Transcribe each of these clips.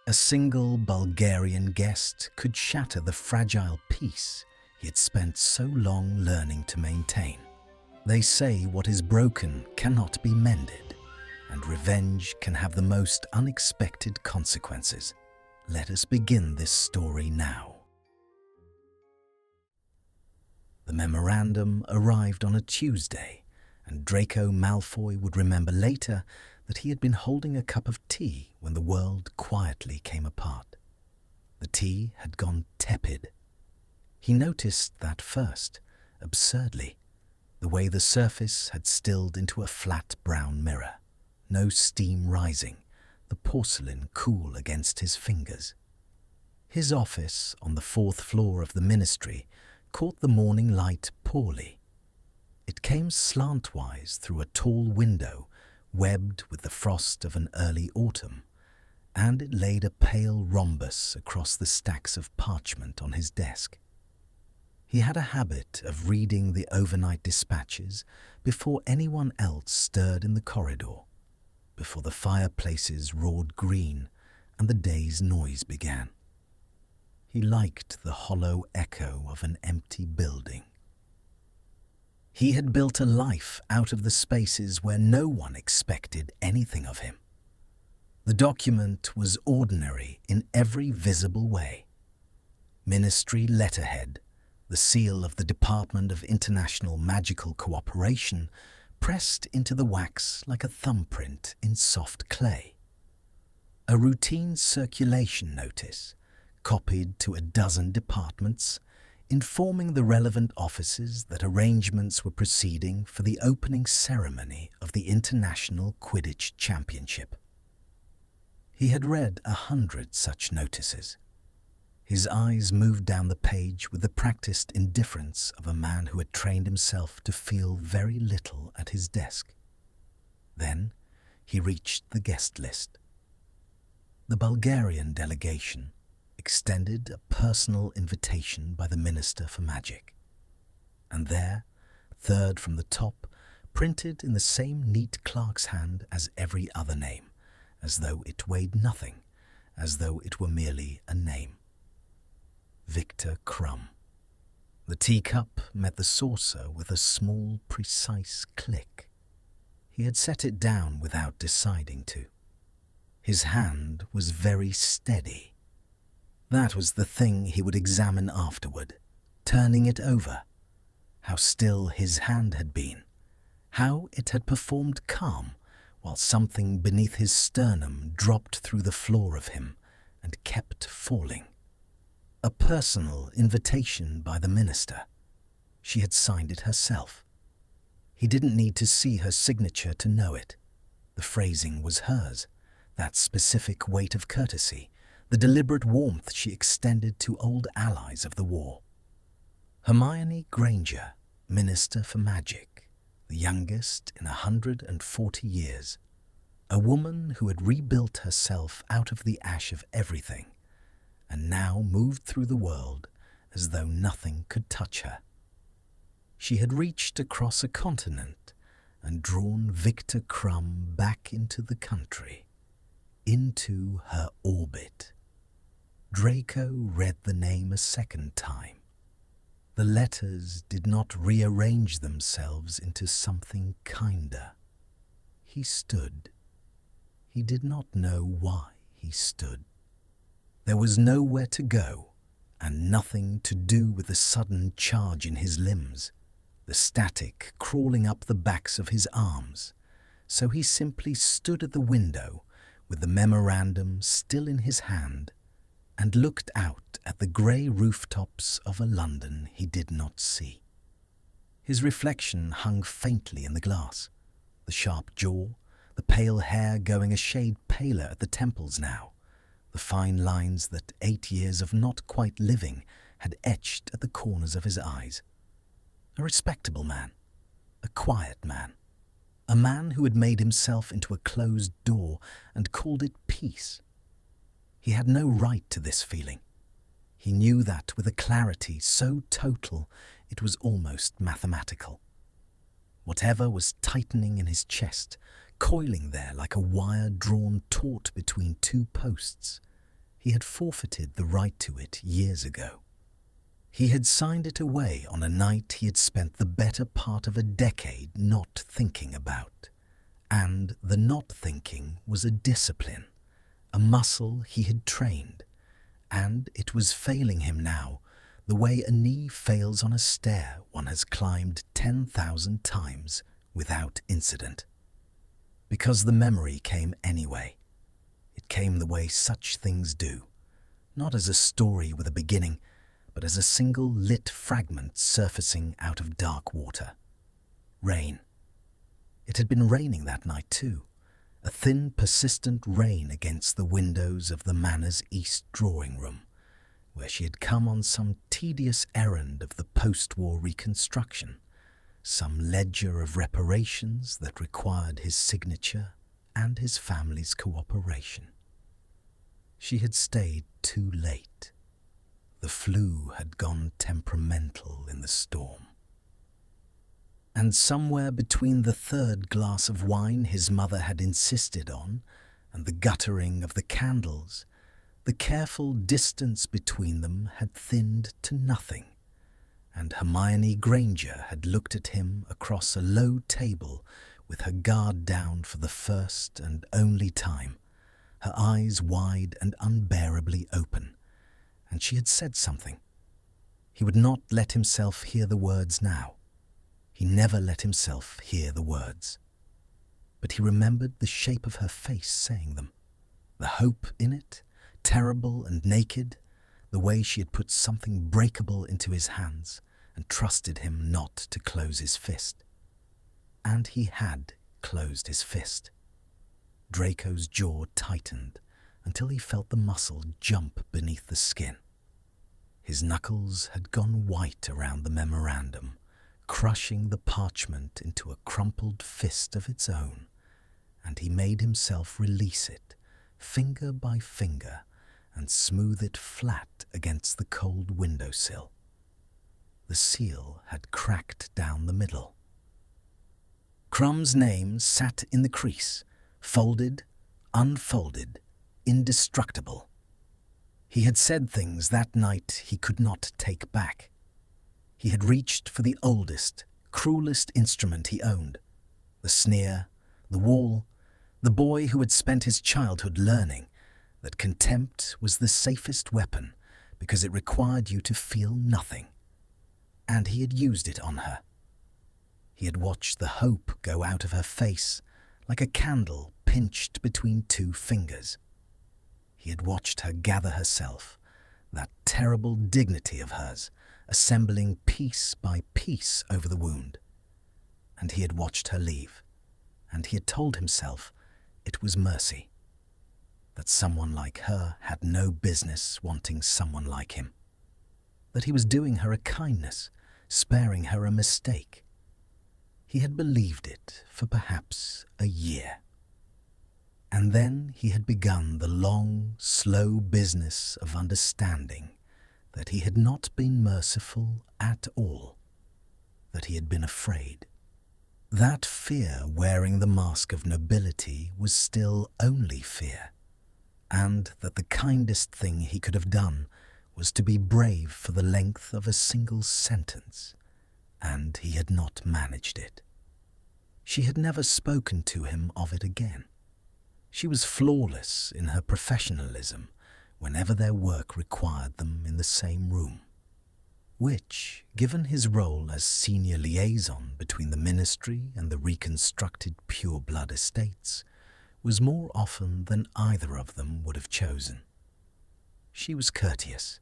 A single Bulgarian guest could shatter the fragile peace he had spent so long learning to maintain. They say what is broken cannot be mended, and revenge can have the most unexpected consequences. Let us begin this story now. The memorandum arrived on a Tuesday, and Draco Malfoy would remember later that he had been holding a cup of tea when the world quietly came apart. The tea had gone tepid. He noticed that first, absurdly, the way the surface had stilled into a flat brown mirror, no steam rising, the porcelain cool against his fingers. His office on the 4th floor of the ministry caught the morning light poorly. It came slantwise through a tall window webbed with the frost of an early autumn, and it laid a pale rhombus across the stacks of parchment on his desk. He had a habit of reading the overnight dispatches before anyone else stirred in the corridor, before the fireplaces roared green and the day's noise began. He liked the hollow echo of an empty building. He had built a life out of the spaces where no one expected anything of him. The document was ordinary in every visible way. Ministry letterhead, the seal of the Department of International Magical Cooperation, pressed into the wax like a thumbprint in soft clay. A routine circulation notice, copied to a dozen departments, informing the relevant offices that arrangements were proceeding for the opening ceremony of the International Quidditch Championship. He had read 100 such notices. His eyes moved down the page with the practiced indifference of a man who had trained himself to feel very little at his desk. Then he reached the guest list. The Bulgarian delegation extended a personal invitation by the Minister for Magic. And there, third from the top, printed in the same neat clerk's hand as every other name, as though it weighed nothing, as though it were merely a name. Viktor Krum. The teacup met the saucer with a small, precise click. He had set it down without deciding to. His hand was very steady. That was the thing he would examine afterward, turning it over. How still his hand had been, how it had performed calm while something beneath his sternum dropped through the floor of him and kept falling. A personal invitation by the minister. She had signed it herself. He didn't need to see her signature to know it. The phrasing was hers, that specific weight of courtesy, the deliberate warmth she extended to old allies of the war. Hermione Granger, Minister for Magic, the youngest in 140 years, a woman who had rebuilt herself out of the ash of everything, and now moved through the world as though nothing could touch her. She had reached across a continent and drawn Viktor Krum back into the country, into her orbit. Draco read the name a second time. The letters did not rearrange themselves into something kinder. He stood. He did not know why he stood. There was nowhere to go, and nothing to do with the sudden charge in his limbs, the static crawling up the backs of his arms. So he simply stood at the window with the memorandum still in his hand and looked out at the grey rooftops of a London he did not see. His reflection hung faintly in the glass, the sharp jaw, the pale hair going a shade paler at the temples now, the fine lines that 8 years of not quite living had etched at the corners of his eyes. A respectable man, a quiet man, a man who had made himself into a closed door and called it peace. He had no right to this feeling. He knew that with a clarity so total it was almost mathematical. Whatever was tightening in his chest, coiling there like a wire drawn taut between two posts, he had forfeited the right to it years ago. He had signed it away on a night he had spent the better part of a decade not thinking about. And the not thinking was a discipline, a muscle he had trained, and it was failing him now the way a knee fails on a stair one has climbed 10,000 times without incident. Because the memory came anyway. It came the way such things do, not as a story with a beginning, but as a single lit fragment surfacing out of dark water. Rain. It had been raining that night too, a thin, persistent rain against the windows of the Manor's east drawing room, where she had come on some tedious errand of the post-war reconstruction, some ledger of reparations that required his signature and his family's cooperation. She had stayed too late. The flu had gone temperamental in the storm. And somewhere between the third glass of wine his mother had insisted on and the guttering of the candles, the careful distance between them had thinned to nothing, and Hermione Granger had looked at him across a low table with her guard down for the first and only time, her eyes wide and unbearably open, and she had said something. He would not let himself hear the words now. He never let himself hear the words. But he remembered the shape of her face saying them, the hope in it, terrible and naked, the way she had put something breakable into his hands and trusted him not to close his fist. And he had closed his fist. Draco's jaw tightened until he felt the muscle jump beneath the skin. His knuckles had gone white around the memorandum, crushing the parchment into a crumpled fist of its own, and he made himself release it, finger by finger, and smooth it flat against the cold windowsill. The seal had cracked down the middle. Krum's name sat in the crease, folded, unfolded, indestructible. He had said things that night he could not take back. He had reached for the oldest, cruelest instrument he owned, the sneer, the wall, the boy who had spent his childhood learning that contempt was the safest weapon because it required you to feel nothing. And he had used it on her. He had watched the hope go out of her face like a candle pinched between two fingers. He had watched her gather herself, that terrible dignity of hers, assembling piece by piece over the wound. And he had watched her leave, and he had told himself it was mercy, that someone like her had no business wanting someone like him, that he was doing her a kindness, sparing her a mistake. He had believed it for perhaps a year. And then he had begun the long, slow business of understanding that he had not been merciful at all, that he had been afraid. That fear wearing the mask of nobility was still only fear, and that the kindest thing he could have done was to be brave for the length of a single sentence, and he had not managed it. She had never spoken to him of it again. She was flawless in her professionalism whenever their work required them in the same room, which, given his role as senior liaison between the ministry and the reconstructed pure-blood estates, was more often than either of them would have chosen. She was courteous.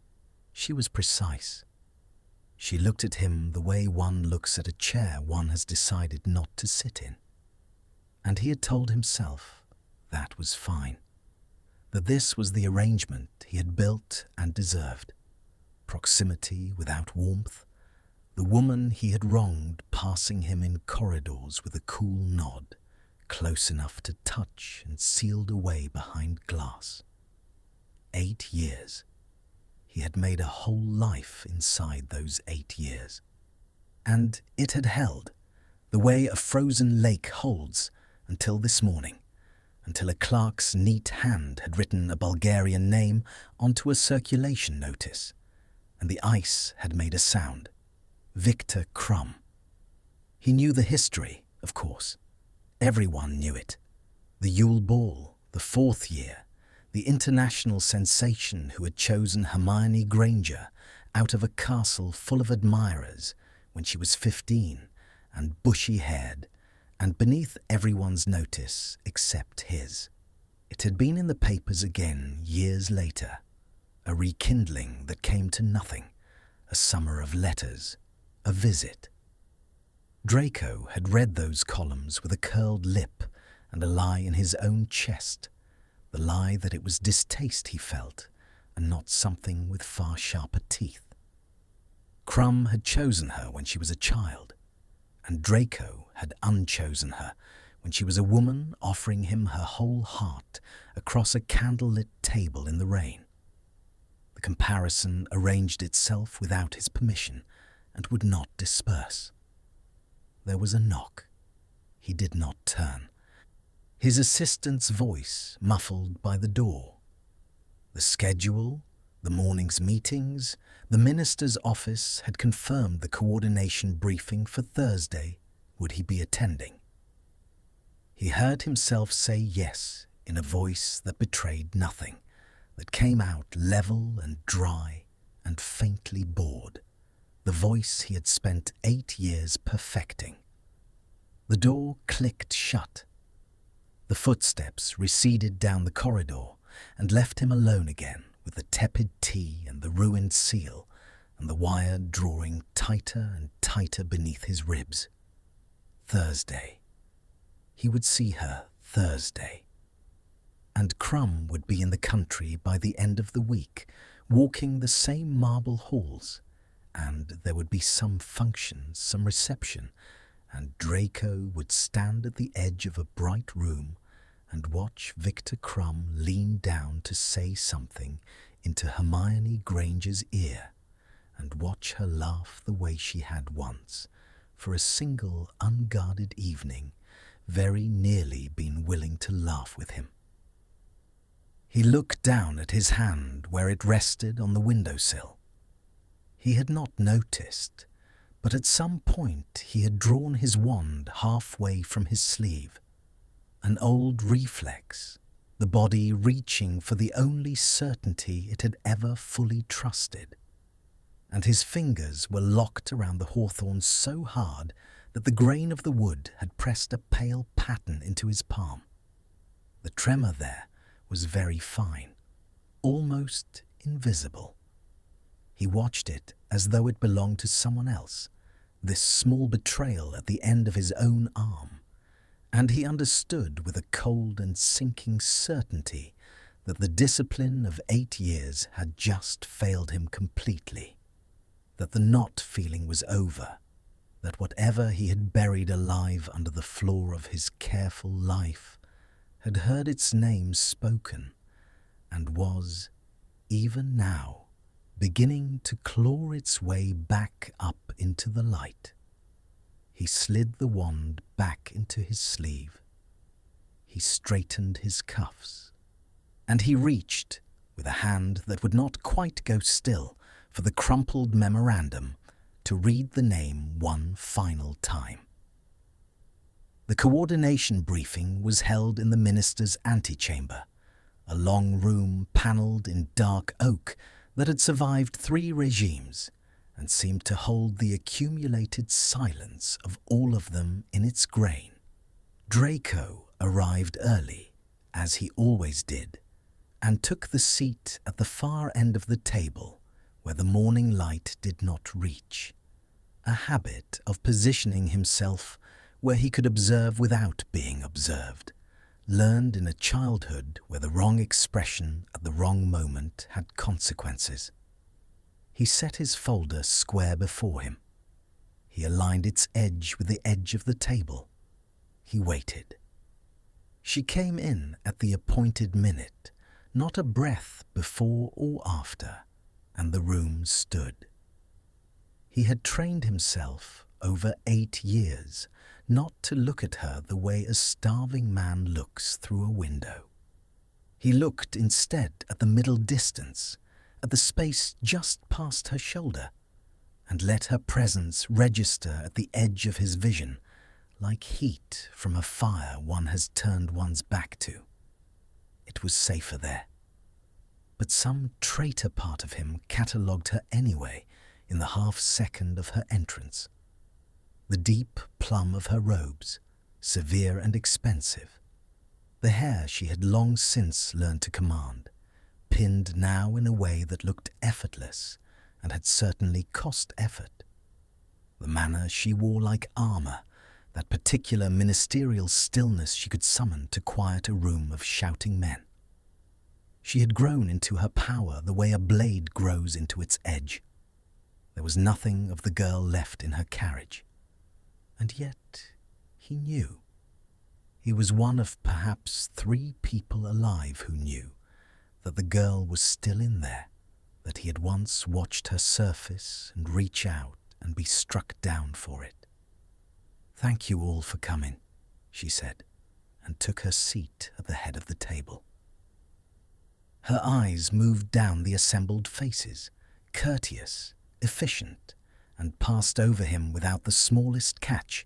She was precise. She looked at him the way one looks at a chair one has decided not to sit in. And he had told himself that was fine, that this was the arrangement he had built and deserved. Proximity without warmth, the woman he had wronged passing him in corridors with a cool nod, close enough to touch and sealed away behind glass. 8 years. He had made a whole life inside those 8 years. And it had held, the way a frozen lake holds, until this morning, until a clerk's neat hand had written a Bulgarian name onto a circulation notice, and the ice had made a sound. Viktor Krum. He knew the history, of course. Everyone knew it. The Yule Ball, the 4th year, the international sensation who had chosen Hermione Granger out of a castle full of admirers when she was 15 and bushy-haired, and beneath everyone's notice except his. It had been in the papers again years later, a rekindling that came to nothing, a summer of letters, a visit. Draco had read those columns with a curled lip and a lie in his own chest, the lie that it was distaste he felt and not something with far sharper teeth. Krum had chosen her when she was a child, and Draco had unchosen her when she was a woman offering him her whole heart across a candlelit table in the rain. The comparison arranged itself without his permission and would not disperse. There was a knock. He did not turn. His assistant's voice muffled by the door. The schedule, the morning's meetings, the minister's office had confirmed the coordination briefing for Thursday. Would he be attending? He heard himself say yes in a voice that betrayed nothing, that came out level and dry and faintly bored, the voice he had spent 8 years perfecting. The door clicked shut. The footsteps receded down the corridor and left him alone again with the tepid tea and the ruined seal and the wire drawing tighter and tighter beneath his ribs. Thursday. He would see her Thursday. And Krum would be in the country by the end of the week, walking the same marble halls, and there would be some function, some reception, and Draco would stand at the edge of a bright room and watch Viktor Krum lean down to say something into Hermione Granger's ear, and watch her laugh the way she had once, for a single unguarded evening, very nearly been willing to laugh with him. He looked down at his hand where it rested on the windowsill. He had not noticed, but at some point he had drawn his wand halfway from his sleeve. An old reflex, the body reaching for the only certainty it had ever fully trusted. And his fingers were locked around the hawthorn so hard that the grain of the wood had pressed a pale pattern into his palm. The tremor there was very fine, almost invisible. He watched it as though it belonged to someone else, this small betrayal at the end of his own arm, and he understood with a cold and sinking certainty that the discipline of 8 years had just failed him completely, that the not feeling was over, that whatever he had buried alive under the floor of his careful life had heard its name spoken and was, even now, beginning to claw its way back up into the light. He slid the wand back into his sleeve. He straightened his cuffs, and he reached, with a hand that would not quite go still, for the crumpled memorandum to read the name one final time. The coordination briefing was held in the minister's antechamber, a long room panelled in dark oak that had survived 3 regimes and seemed to hold the accumulated silence of all of them in its grain. Draco arrived early, as he always did, and took the seat at the far end of the table where the morning light did not reach, a habit of positioning himself where he could observe without being observed, learned in a childhood where the wrong expression at the wrong moment had consequences. He set his folder square before him. He aligned its edge with the edge of the table. He waited. She came in at the appointed minute, not a breath before or after, and the room stood. He had trained himself over 8 years not to look at her the way a starving man looks through a window. He looked instead at the middle distance, at the space just past her shoulder, and let her presence register at the edge of his vision, like heat from a fire one has turned one's back to. It was safer there. But some traitor part of him catalogued her anyway in the half-second of her entrance. The deep plum of her robes, severe and expensive. The hair she had long since learned to command, pinned now in a way that looked effortless and had certainly cost effort. The manner she wore like armour, that particular ministerial stillness she could summon to quiet a room of shouting men. She had grown into her power the way a blade grows into its edge. There was nothing of the girl left in her carriage. And yet he knew. He was one of perhaps 3 people alive who knew that the girl was still in there, that he had once watched her surface and reach out and be struck down for it. "Thank you all for coming," she said, and took her seat at the head of the table. Her eyes moved down the assembled faces, courteous, efficient, and passed over him without the smallest catch,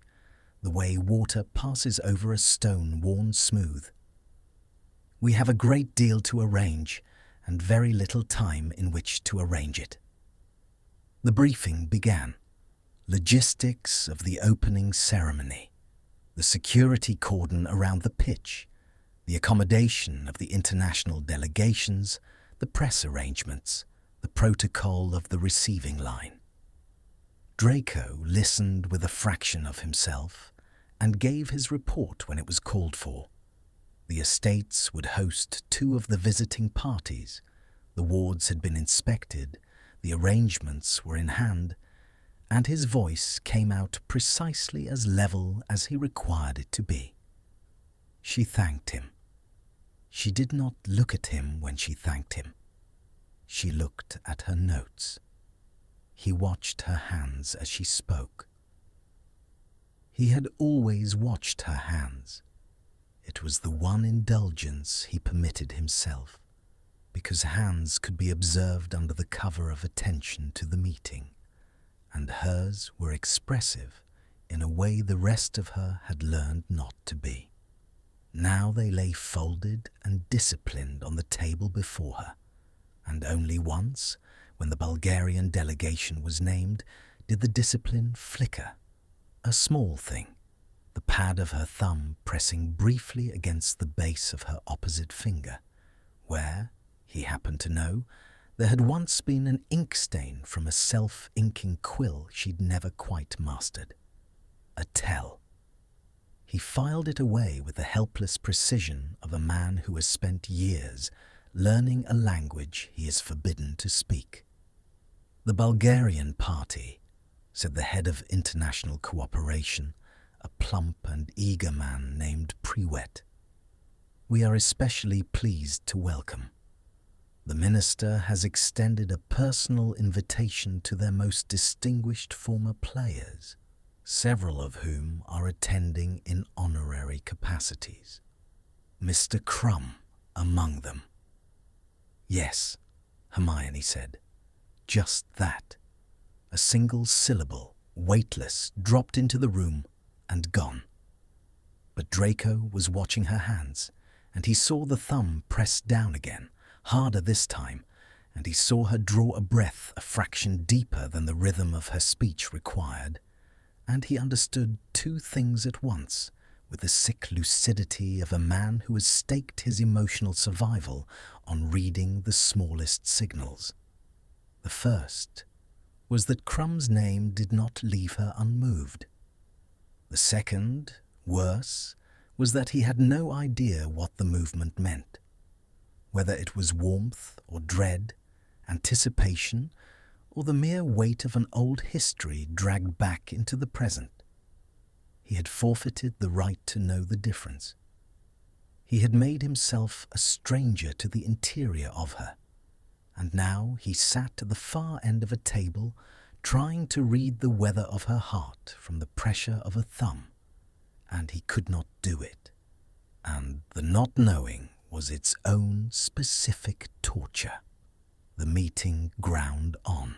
the way water passes over a stone worn smooth. "We have a great deal to arrange, and very little time in which to arrange it." The briefing began. Logistics of the opening ceremony, the security cordon around the pitch, the accommodation of the international delegations, the press arrangements, the protocol of the receiving line. Draco listened with a fraction of himself and gave his report when it was called for. The estates would host 2 of the visiting parties, the wards had been inspected, the arrangements were in hand, and his voice came out precisely as level as he required it to be. She thanked him. She did not look at him when she thanked him. She looked at her notes. He watched her hands as she spoke. He had always watched her hands. It was the one indulgence he permitted himself, because hands could be observed under the cover of attention to the meeting, and hers were expressive in a way the rest of her had learned not to be. Now they lay folded and disciplined on the table before her, and only once, when the Bulgarian delegation was named, did the discipline flicker. A small thing, the pad of her thumb pressing briefly against the base of her opposite finger, where, he happened to know, there had once been an ink stain from a self-inking quill she'd never quite mastered. A tell. He filed it away with the helpless precision of a man who has spent years learning a language he is forbidden to speak. "The Bulgarian party," said the head of international cooperation, a plump and eager man named Priwet. "We are especially pleased to welcome. The minister has extended a personal invitation to their most distinguished former players, several of whom are attending in honorary capacities. Mr. Krum among them." "Yes," Hermione said. Just that. A single syllable, weightless, dropped into the room and gone. But Draco was watching her hands, and he saw the thumb press down again, harder this time, and he saw her draw a breath a fraction deeper than the rhythm of her speech required, and he understood 2 things at once, with the sick lucidity of a man who has staked his emotional survival on reading the smallest signals. The first was that Krum's name did not leave her unmoved. The second, worse, was that he had no idea what the movement meant, whether it was warmth or dread, anticipation, or the mere weight of an old history dragged back into the present. He had forfeited the right to know the difference. He had made himself a stranger to the interior of her, and now he sat at the far end of a table trying to read the weather of her heart from the pressure of a thumb, and he could not do it. And the not knowing was its own specific torture. The meeting ground on.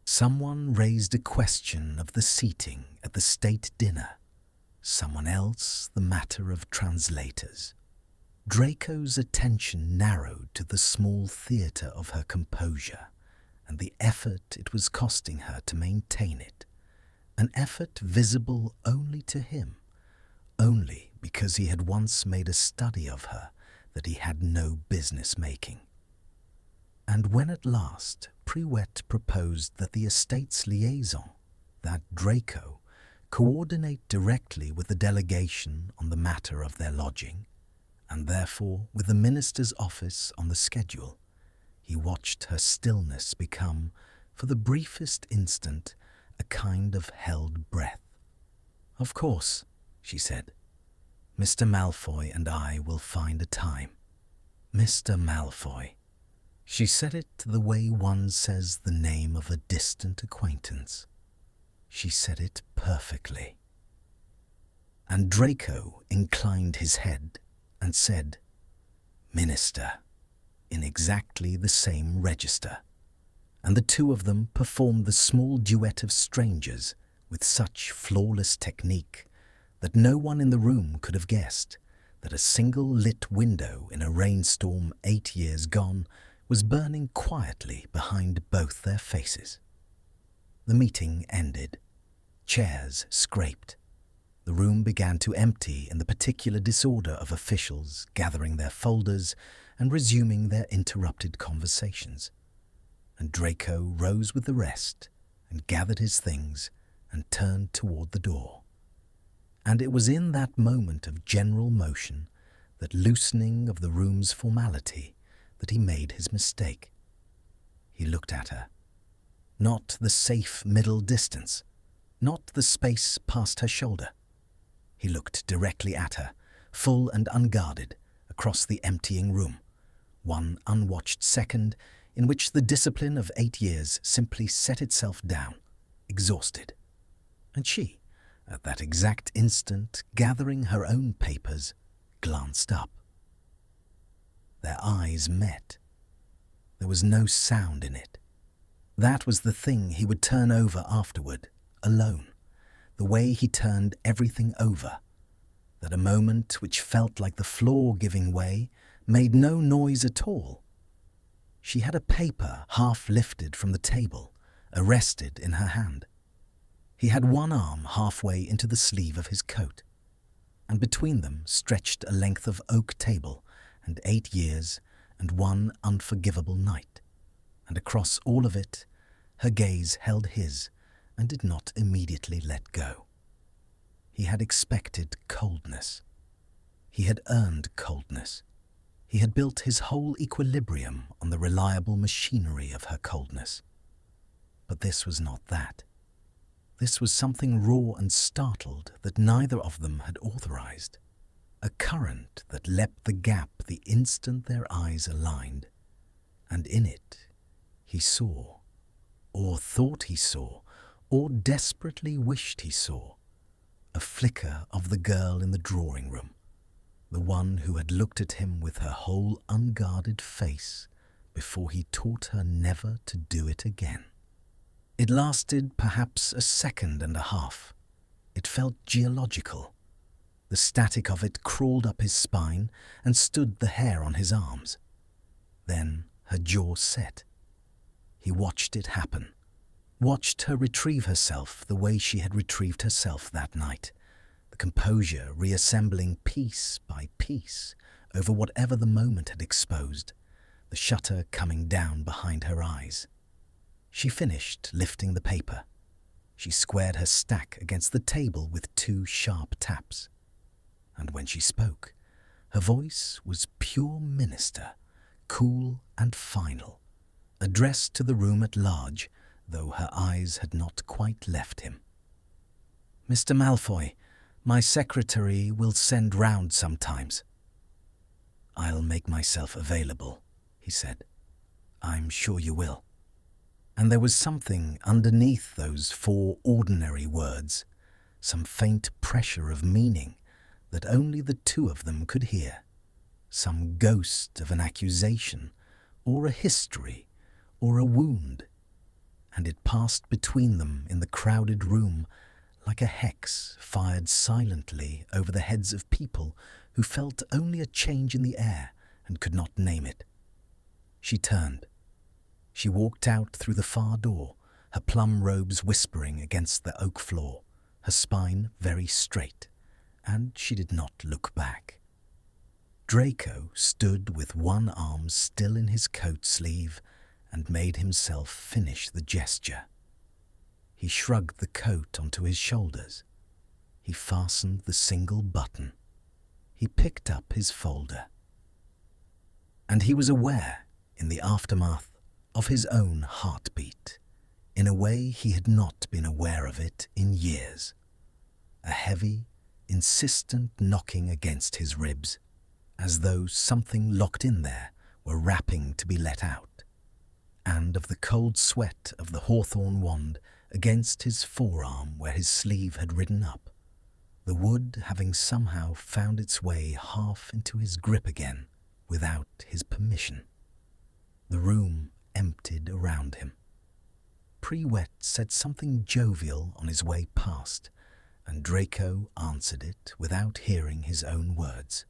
Someone raised a question of the seating at the state dinner. Someone else the matter of translators. Draco's attention narrowed to the small theatre of her composure and the effort it was costing her to maintain it. An effort visible only to him, only because he had once made a study of her that he had no business making. And when at last Priwet proposed that the estate's liaison, that Draco, coordinate directly with the delegation on the matter of their lodging, and therefore with the minister's office on the schedule, he watched her stillness become, for the briefest instant, a kind of held breath. "Of course," she said. "Mr. Malfoy and I will find a time. Mr. Malfoy." She said it the way one says the name of a distant acquaintance. She said it perfectly. And Draco inclined his head and said, "Minister," in exactly the same register, and the two of them performed the small duet of strangers with such flawless technique that no one in the room could have guessed that a single lit window in a rainstorm 8 years gone was burning quietly behind both their faces. The meeting ended. Chairs scraped. The room began to empty in the particular disorder of officials gathering their folders and resuming their interrupted conversations. And Draco rose with the rest and gathered his things and turned toward the door. And it was in that moment of general motion, that loosening of the room's formality, that he made his mistake. He looked at her. Not the safe middle distance, not the space past her shoulder. He looked directly at her, full and unguarded, across the emptying room, one unwatched second in which the discipline of 8 years simply set itself down, exhausted. And she, at that exact instant, gathering her own papers, glanced up. Their eyes met. There was no sound in it. That was the thing he would turn over afterward, alone, the way he turned everything over. That a moment which felt like the floor giving way made no noise at all. She had a paper half lifted from the table, arrested in her hand. He had one arm halfway into the sleeve of his coat, and between them stretched a length of oak table and 8 years and one unforgivable night, and across all of it her gaze held his and did not immediately let go. He had expected coldness. He had earned coldness. He had built his whole equilibrium on the reliable machinery of her coldness. But this was not that. This was something raw and startled that neither of them had authorized. A current that leapt the gap the instant their eyes aligned, and in it he saw, or thought he saw, or desperately wished he saw, a flicker of the girl in the drawing room, the one who had looked at him with her whole unguarded face before he taught her never to do it again. It lasted perhaps a second and a half. It felt geological. The static of it crawled up his spine and stood the hair on his arms. Then her jaw set. He watched it happen, watched her retrieve herself the way she had retrieved herself that night, the composure reassembling piece by piece over whatever the moment had exposed, the shutter coming down behind her eyes. She finished lifting the paper. She squared her stack against the table with 2 sharp taps. And when she spoke, her voice was pure minister, cool and final, addressed to the room at large, though her eyes had not quite left him. "Mr. Malfoy, my secretary will send round sometimes." "I'll make myself available," he said. "I'm sure you will." And there was something underneath those 4 ordinary words, some faint pressure of meaning that only the two of them could hear, some ghost of an accusation, or a history, or a wound, and it passed between them in the crowded room like a hex fired silently over the heads of people who felt only a change in the air and could not name it. She turned. She walked out through the far door, her plum robes whispering against the oak floor, her spine very straight, and she did not look back. Draco stood with one arm still in his coat sleeve and made himself finish the gesture. He shrugged the coat onto his shoulders. He fastened the single button. He picked up his folder. And he was aware, in the aftermath, of his own heartbeat, in a way he had not been aware of it in years. A heavy, insistent knocking against his ribs, as though something locked in there were rapping to be let out, and of the cold sweat of the hawthorn wand against his forearm where his sleeve had ridden up, the wood having somehow found its way half into his grip again without his permission. The room emptied around him. Pre-Wet said something jovial on his way past, and Draco answered it without hearing his own words.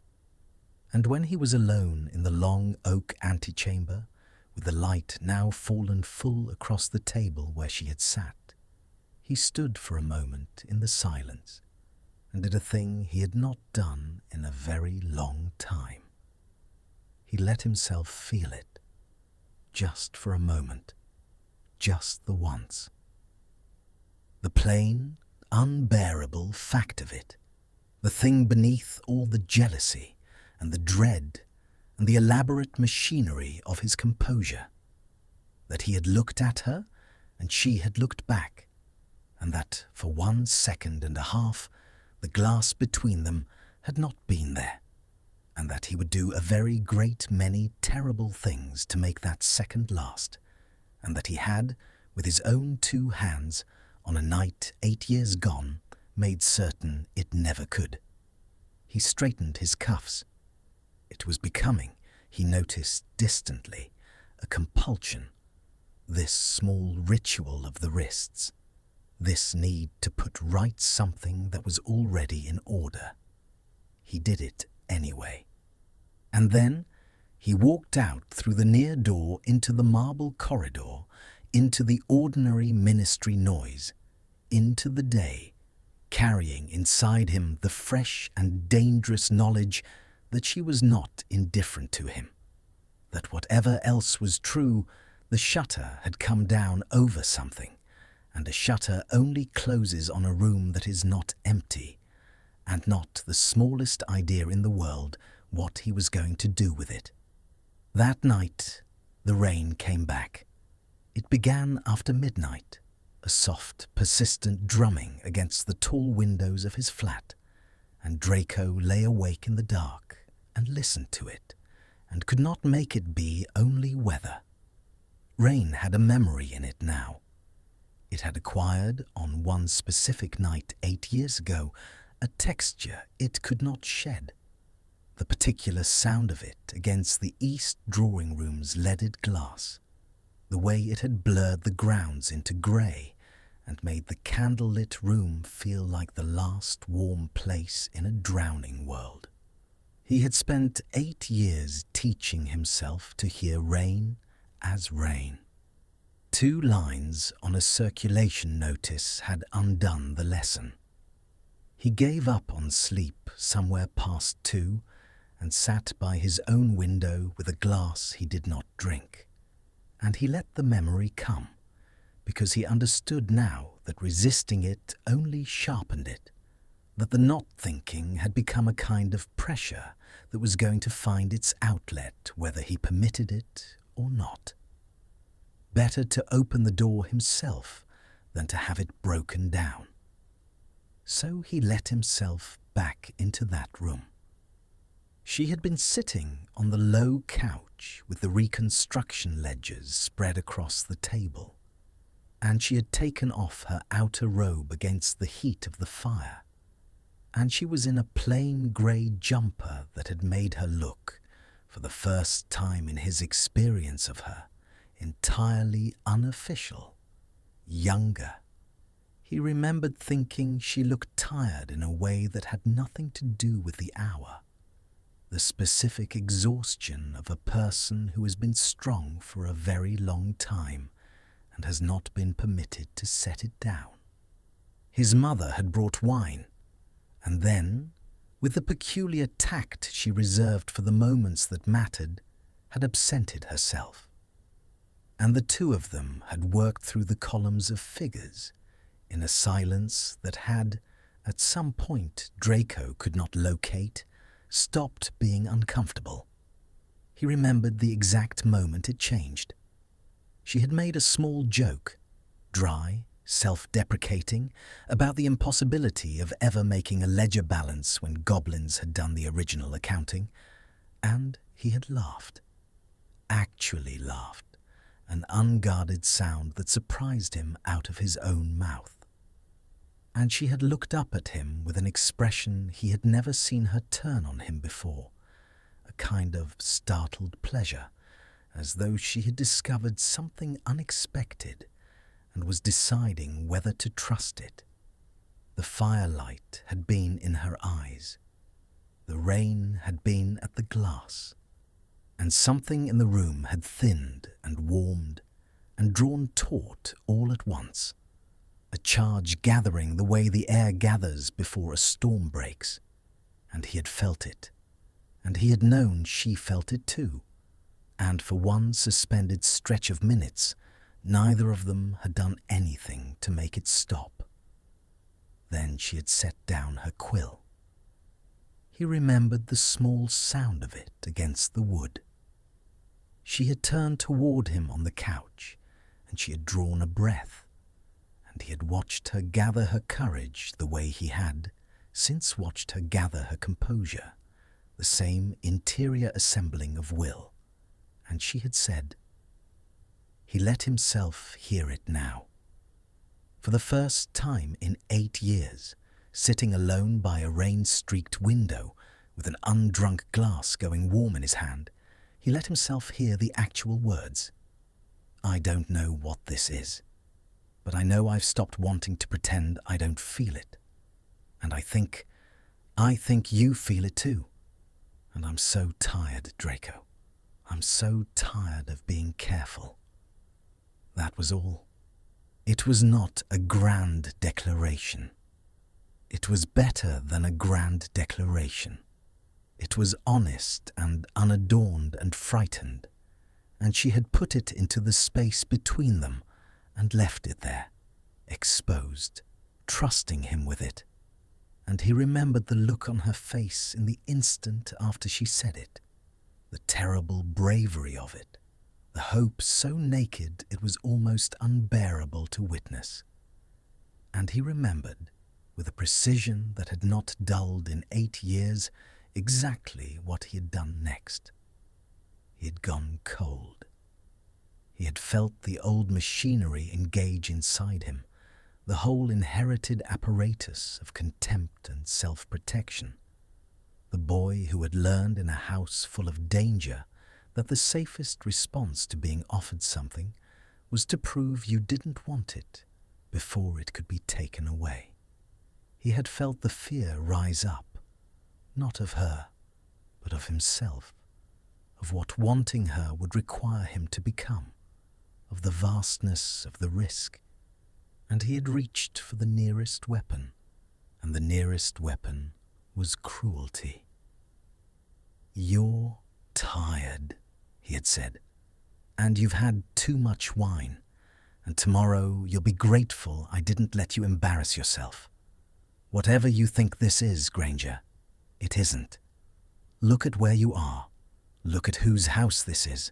And when he was alone in the long oak antechamber, with the light now fallen full across the table where she had sat, he stood for a moment in the silence and did a thing he had not done in a very long time. He let himself feel it, just for a moment, just the once. The plain, unbearable fact of it, the thing beneath all the jealousy and the dread and the elaborate machinery of his composure, that he had looked at her and she had looked back, and that for 1 second and a half the glass between them had not been there, and that he would do a very great many terrible things to make that second last, and that he had, with his own 2 hands, on a night 8 years gone, made certain it never could. He straightened his cuffs. It was becoming, he noticed distantly, a compulsion, this small ritual of the wrists, this need to put right something that was already in order. He did it anyway. And then he walked out through the near door into the marble corridor, into the ordinary ministry noise, into the day, carrying inside him the fresh and dangerous knowledge that she was not indifferent to him, that whatever else was true, the shutter had come down over something, and a shutter only closes on a room that is not empty, and not the smallest idea in the world what he was going to do with it. That night, the rain came back. It began after midnight, a soft, persistent drumming against the tall windows of his flat, and Draco lay awake in the dark and listened to it, and could not make it be only weather. Rain had a memory in it now. It had acquired, on one specific night 8 years ago, a texture it could not shed. The particular sound of it against the east drawing-room's leaded glass, the way it had blurred the grounds into grey and made the candle-lit room feel like the last warm place in a drowning world. He had spent 8 years teaching himself to hear rain as rain. 2 lines on a circulation notice had undone the lesson. He gave up on sleep somewhere past 2 and sat by his own window with a glass he did not drink. And he let the memory come, because he understood now that resisting it only sharpened it, that the not thinking had become a kind of pressure that was going to find its outlet whether he permitted it or not. Better to open the door himself than to have it broken down. So he let himself back into that room. She had been sitting on the low couch with the reconstruction ledgers spread across the table. and she had taken off her outer robe against the heat of the fire, and she was in a plain grey jumper that had made her look, for the first time in his experience of her, entirely unofficial, younger. He remembered thinking she looked tired in a way that had nothing to do with the hour, the specific exhaustion of a person who has been strong for a very long time and has not been permitted to set it down. His mother had brought wine, and then, with the peculiar tact she reserved for the moments that mattered, had absented herself. And the two of them had worked through the columns of figures in a silence that had, at some point Draco could not locate, stopped being uncomfortable. He remembered the exact moment it changed. She had made a small joke, dry, self-deprecating, about the impossibility of ever making a ledger balance when goblins had done the original accounting, and he had laughed. Actually laughed, an unguarded sound that surprised him out of his own mouth. And she had looked up at him with an expression he had never seen her turn on him before, a kind of startled pleasure, as though she had discovered something unexpected and was deciding whether to trust it. The firelight had been in her eyes. The rain had been at the glass. And something in the room had thinned and warmed and drawn taut all at once, a charge gathering the way the air gathers before a storm breaks. And he had felt it, and he had known she felt it too, and for one suspended stretch of minutes, neither of them had done anything to make it stop. Then she had set down her quill. He remembered the small sound of it against the wood. She had turned toward him on the couch, and she had drawn a breath, and he had watched her gather her courage the way he had since watched her gather her composure, the same interior assembling of will, and she had said. He let himself hear it now. For the first time in 8 years, sitting alone by a rain-streaked window with an undrunk glass going warm in his hand, he let himself hear the actual words. I don't know what this is, but I know I've stopped wanting to pretend I don't feel it. And I think you feel it too. And I'm so tired, Draco. I'm so tired of being careful. That was all. It was not a grand declaration. It was better than a grand declaration. It was honest and unadorned and frightened, and she had put it into the space between them and left it there, exposed, trusting him with it. And he remembered the look on her face in the instant after she said it, the terrible bravery of it, the hope so naked it was almost unbearable to witness. And he remembered, with a precision that had not dulled in 8 years, exactly what he had done next. He had gone cold. He had felt the old machinery engage inside him, the whole inherited apparatus of contempt and self-protection. The boy who had learned in a house full of danger that the safest response to being offered something was to prove you didn't want it before it could be taken away. He had felt the fear rise up, not of her, but of himself, of what wanting her would require him to become, of the vastness of the risk. And he had reached for the nearest weapon, and the nearest weapon was cruelty. You're tired, he had said, and you've had too much wine, and tomorrow you'll be grateful I didn't let you embarrass yourself. Whatever you think this is, Granger, it isn't. Look at where you are. Look at whose house this is.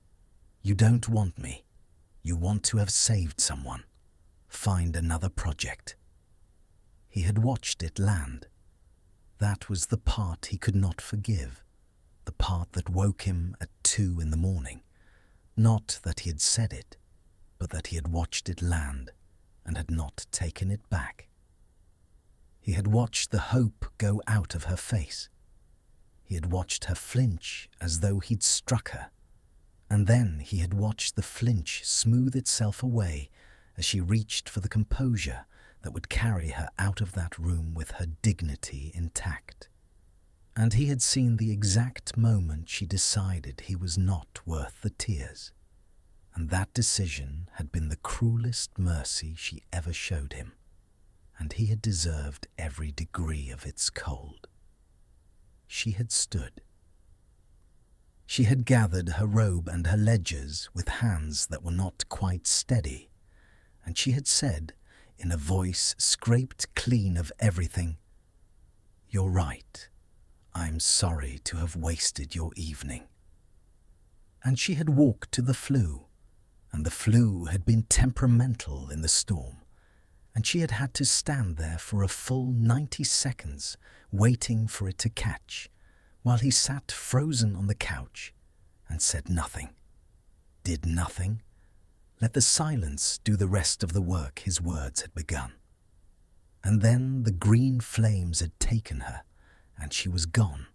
You don't want me. You want to have saved someone. Find another project. He had watched it land. That was the part he could not forgive, the part that woke him at 2 in the morning. Not that he had said it, but that he had watched it land, and had not taken it back. He had watched the hope go out of her face. He had watched her flinch as though he'd struck her, and then he had watched the flinch smooth itself away as she reached for the composure that would carry her out of that room with her dignity intact. And he had seen the exact moment she decided he was not worth the tears, and that decision had been the cruelest mercy she ever showed him, and he had deserved every degree of its cold. She had stood. She had gathered her robe and her ledgers with hands that were not quite steady, and she had said, in a voice scraped clean of everything, "You're right. I'm sorry to have wasted your evening." And she had walked to the flue, and the flue had been temperamental in the storm, and she had had to stand there for a full 90 seconds waiting for it to catch, while he sat frozen on the couch and said nothing, did nothing, let the silence do the rest of the work his words had begun. And then the green flames had taken her, and she was gone,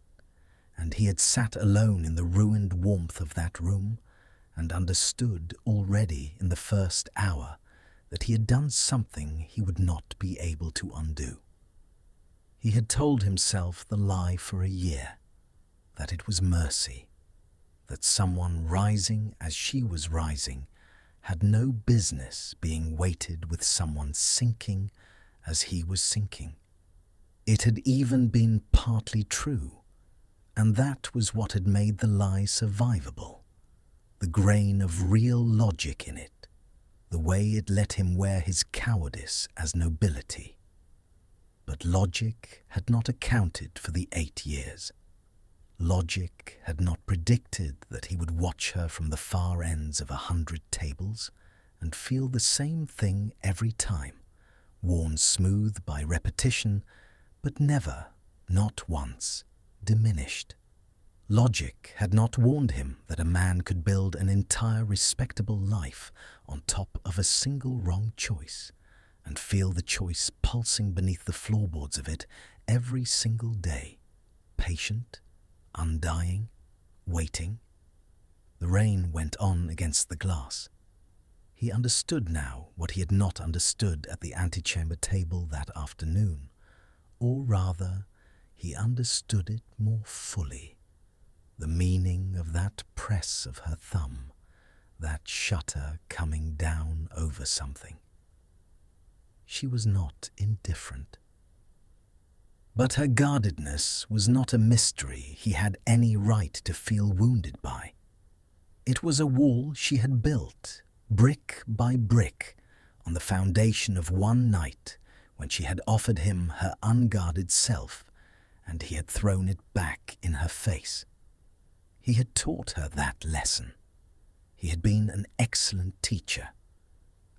and he had sat alone in the ruined warmth of that room, and understood already in the first hour that he had done something he would not be able to undo. He had told himself the lie for a year, that it was mercy, that someone rising as she was rising had no business being weighted with someone sinking as he was sinking. It had even been partly true, and that was what had made the lie survivable, the grain of real logic in it, the way it let him wear his cowardice as nobility. But logic had not accounted for the 8 years. Logic had not predicted that he would watch her from the far ends of 100 tables and feel the same thing every time, worn smooth by repetition, but never, not once, diminished. Logic had not warned him that a man could build an entire respectable life on top of a single wrong choice, and feel the choice pulsing beneath the floorboards of it every single day, patient, undying, waiting. The rain went on against the glass. He understood now what he had not understood at the antechamber table that afternoon, or rather, he understood it more fully. The meaning of that press of her thumb, that shutter coming down over something. She was not indifferent. But her guardedness was not a mystery he had any right to feel wounded by. It was a wall she had built, brick by brick, on the foundation of one night when she had offered him her unguarded self, and he had thrown it back in her face. He had taught her that lesson. He had been an excellent teacher.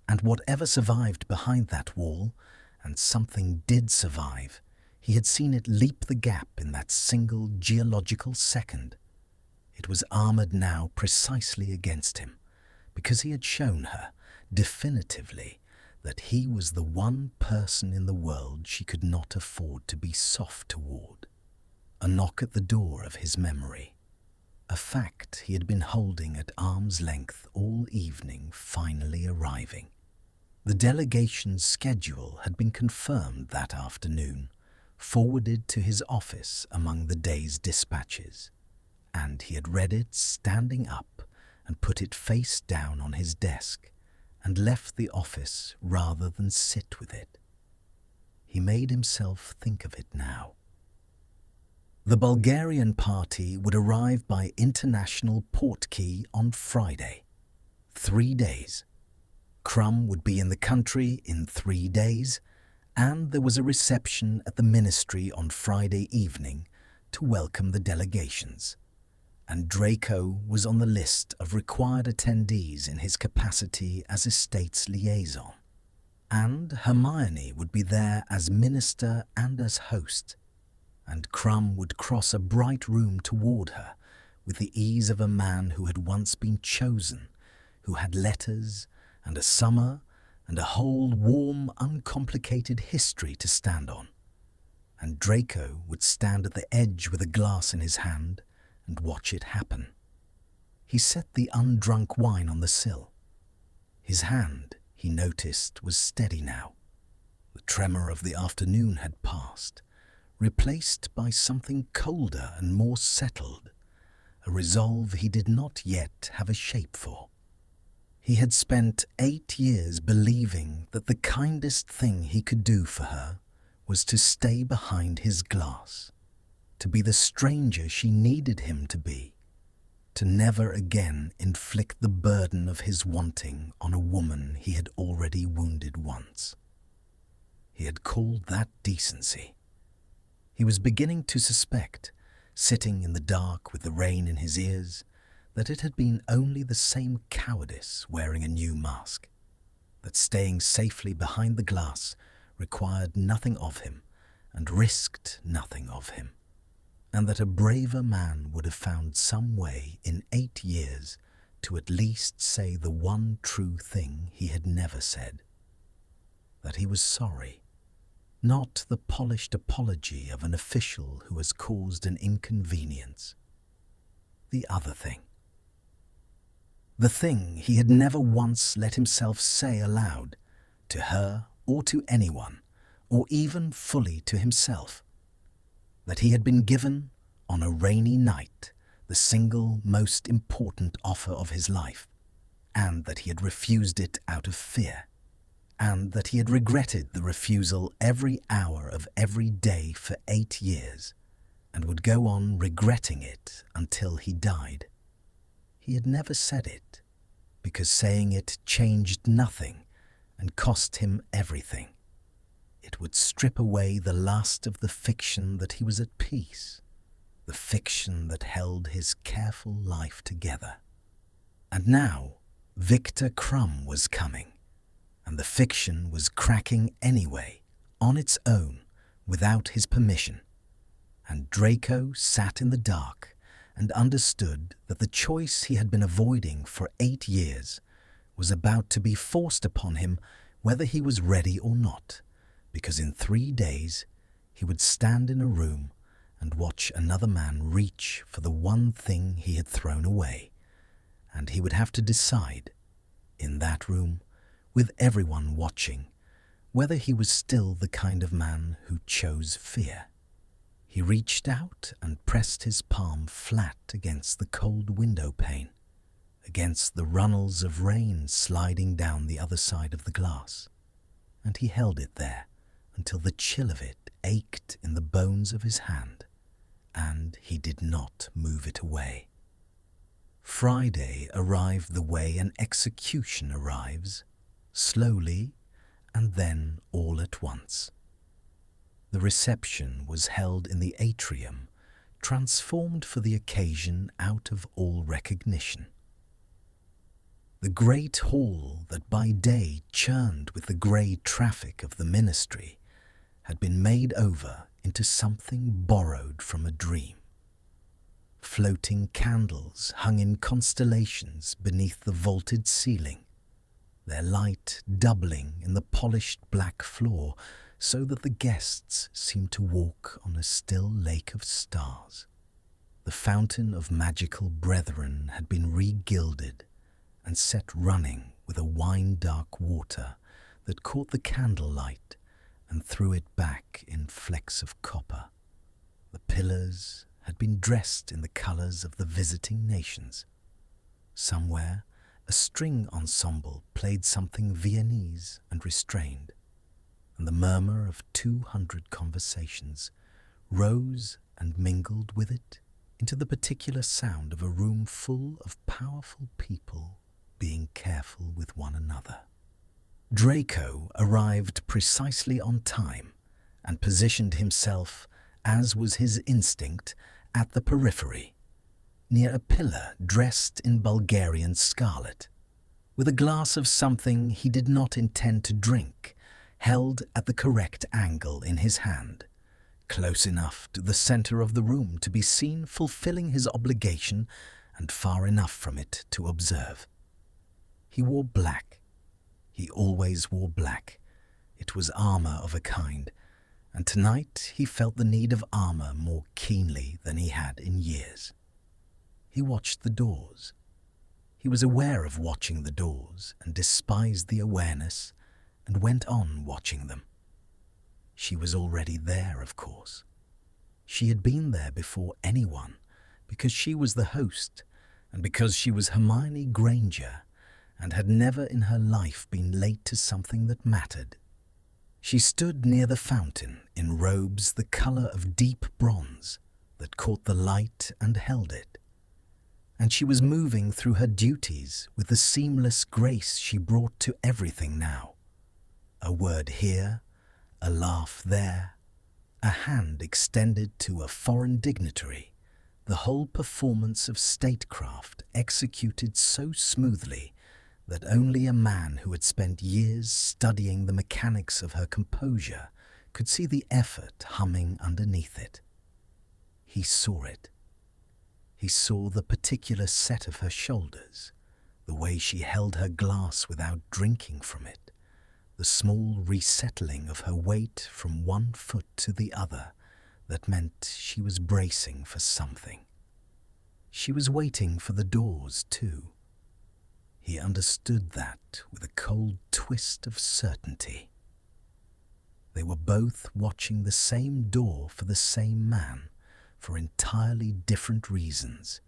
And whatever survived behind that wall, and something did survive, he had seen it leap the gap in that single geological second. It was armored now precisely against him, because he had shown her, definitively, that he was the one person in the world she could not afford to be soft toward. A knock at the door of his memory. A fact he had been holding at arm's length all evening finally arriving. The delegation's schedule had been confirmed that afternoon, forwarded to his office among the day's dispatches, and he had read it standing up and put it face down on his desk and left the office rather than sit with it. He made himself think of it now. The Bulgarian party would arrive by international port key on Friday. 3 days. Krum would be in the country in 3 days, and there was a reception at the ministry on Friday evening to welcome the delegations. And Draco was on the list of required attendees in his capacity as estate's liaison. And Hermione would be there as minister and as host. And Krum would cross a bright room toward her with the ease of a man who had once been chosen, who had letters and a summer and a whole warm, uncomplicated history to stand on. And Draco would stand at the edge with a glass in his hand and watch it happen. He set the undrunk wine on the sill. His hand, he noticed, was steady now. The tremor of the afternoon had passed, replaced by something colder and more settled, a resolve he did not yet have a shape for. He had spent 8 years believing that the kindest thing he could do for her was to stay behind his glass, to be the stranger she needed him to be, to never again inflict the burden of his wanting on a woman he had already wounded once. He had called that decency. He was beginning to suspect, sitting in the dark with the rain in his ears, that it had been only the same cowardice wearing a new mask, that staying safely behind the glass required nothing of him and risked nothing of him, and that a braver man would have found some way in 8 years to at least say the one true thing he had never said, that he was sorry, not the polished apology of an official who has caused an inconvenience. The other thing. The thing he had never once let himself say aloud, to her or to anyone, or even fully to himself, that he had been given, on a rainy night, the single most important offer of his life, and that he had refused it out of fear, and that he had regretted the refusal every hour of every day for 8 years, and would go on regretting it until he died. He had never said it, because saying it changed nothing and cost him everything. It would strip away the last of the fiction that he was at peace, the fiction that held his careful life together. And now Viktor Krum was coming, and the fiction was cracking anyway, on its own, without his permission. And Draco sat in the dark and understood that the choice he had been avoiding for 8 years was about to be forced upon him whether he was ready or not, because in 3 days he would stand in a room and watch another man reach for the one thing he had thrown away, and he would have to decide, in that room, with everyone watching, whether he was still the kind of man who chose fear. He reached out and pressed his palm flat against the cold window pane, against the runnels of rain sliding down the other side of the glass, and he held it there until the chill of it ached in the bones of his hand, and he did not move it away. Friday arrived the way an execution arrives, slowly and then all at once. The reception was held in the atrium, transformed for the occasion out of all recognition. The great hall that by day churned with the grey traffic of the ministry had been made over into something borrowed from a dream. Floating candles hung in constellations beneath the vaulted ceiling, their light doubling in the polished black floor so that the guests seemed to walk on a still lake of stars. The fountain of magical brethren had been re-gilded and set running with a wine-dark water that caught the candlelight and threw it back in flecks of copper. The pillars had been dressed in the colours of the visiting nations. Somewhere, a string ensemble played something Viennese and restrained, and the murmur of 200 conversations rose and mingled with it into the particular sound of a room full of powerful people being careful with one another. Draco arrived precisely on time and positioned himself, as was his instinct, at the periphery, near a pillar dressed in Bulgarian scarlet, with a glass of something he did not intend to drink, held at the correct angle in his hand, close enough to the centre of the room to be seen fulfilling his obligation and far enough from it to observe. He wore black, He always wore black. It was armor of a kind, and tonight he felt the need of armor more keenly than he had in years. He watched the doors. He was aware of watching the doors and despised the awareness and went on watching them. She was already there, of course. She had been there before anyone because she was the host and because she was Hermione Granger and had never in her life been late to something that mattered. She stood near the fountain in robes the color of deep bronze that caught the light and held it. And she was moving through her duties with the seamless grace she brought to everything now. A word here, a laugh there, a hand extended to a foreign dignitary, the whole performance of statecraft executed so smoothly that only a man who had spent years studying the mechanics of her composure could see the effort humming underneath it. He saw it. He saw the particular set of her shoulders, the way she held her glass without drinking from it, the small resettling of her weight from one foot to the other that meant she was bracing for something. She was waiting for the doors, too. He understood that with a cold twist of certainty. They were both watching the same door for the same man, for entirely different reasons,